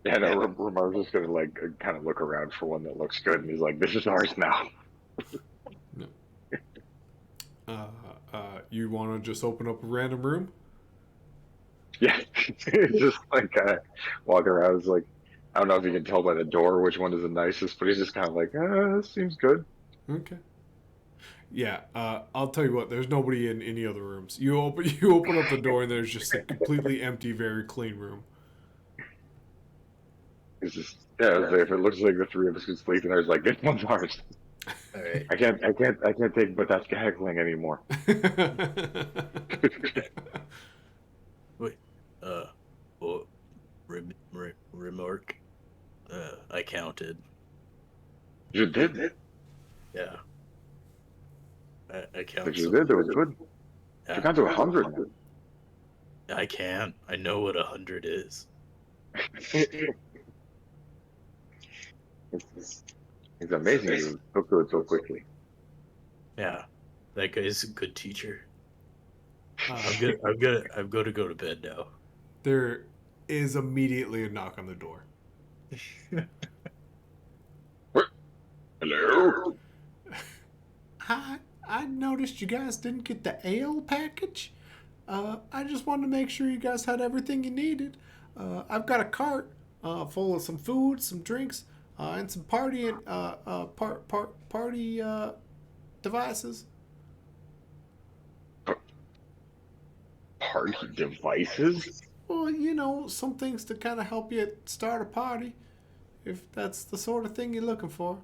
Yeah, no, Ramar's just gonna like kind of look around for one that looks good, and he's like, "This is ours now." You want to just open up a random room? Yeah, it's just like walking around. It's like, I don't know if you can tell by the door which one is the nicest, but he's just kind of like, this seems good. Okay. Yeah, I'll tell you what. There's nobody in any other rooms. You open up the door, and there's just a completely empty, very clean room. It's just it's like, if it looks like the 3 of us can sleep, and there's like, this one's ours. All right. I can't take but that's heckling anymore. Wait. Well, remark. I counted. You did. Yeah. I counted. But you did. It was good. Yeah. You got to 100. I can. I know what 100 is. It's amazing you took to it so quickly. Yeah. That guy's a good teacher. I'm gonna go to bed now. There is immediately a knock on the door. Hello? Hi, I noticed you guys didn't get the ale package. I just wanted to make sure you guys had everything you needed. I've got a cart full of some food, some drinks, and some party devices. Party devices? Well, some things to kind of help you start a party, if that's the sort of thing you're looking for.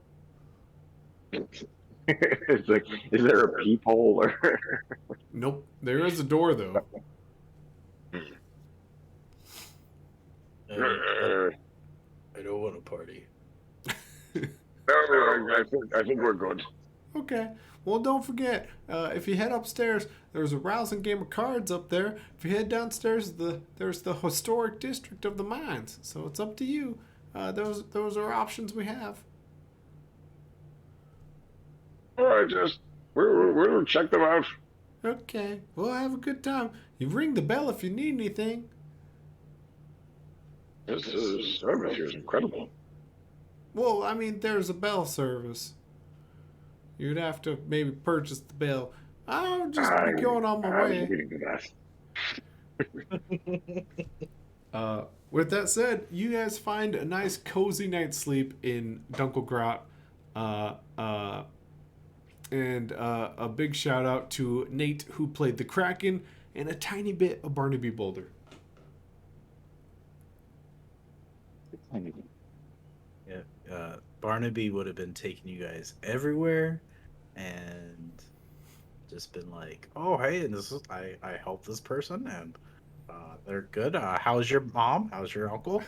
It's like, is there a peephole or? Nope, there is a door though. I don't want to party. I think we're good. Okay. Well, don't forget, if you head upstairs, there's a rousing game of cards up there. If you head downstairs, there's the historic district of the mines. So it's up to you. Those are options we have. All right, we'll check them out. Okay. Well, have a good time. You ring the bell if you need anything. This service here is incredible. Well, I mean, there's a bell service. You'd have to maybe purchase the bell. I'll just be going on my way. With that said, you guys find a nice cozy night's sleep in DunkelGrotte. And a big shout out to Nate, who played the Kraken, and a tiny bit of Barnaby Boulder. Yeah, Barnaby would have been taking you guys everywhere, and just been like, "Oh, hey, and I helped this person, and they're good. How's your mom? How's your uncle?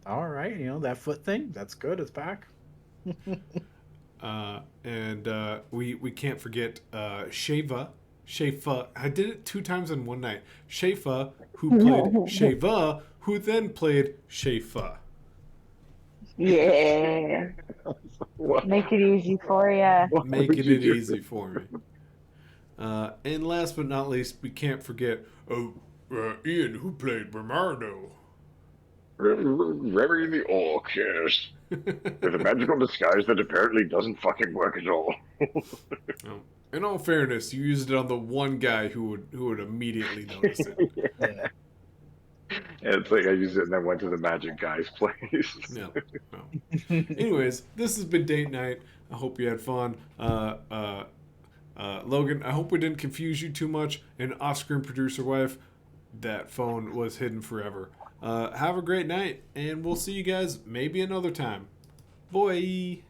All right, that foot thing. That's good. It's back." And we can't forget Sheva. I did it 2 times in one night. Sheva, who played Sheva, who then played Shefa. Yeah. Make it easy for ya. Making it easy for me. And last but not least, we can't forget Ian, who played Bernardo. Remy the Orc, yes. With a magical disguise that apparently doesn't fucking work at all. Well, in all fairness, you used it on the one guy who would immediately notice it. Yeah. And it's like I used it and then went to the magic guy's place. No. Anyways, this has been date night. I hope you had fun. Logan, I hope we didn't confuse you too much. And off-screen producer wife, that phone was hidden forever. Have a great night, and we'll see you guys maybe another time. Boy.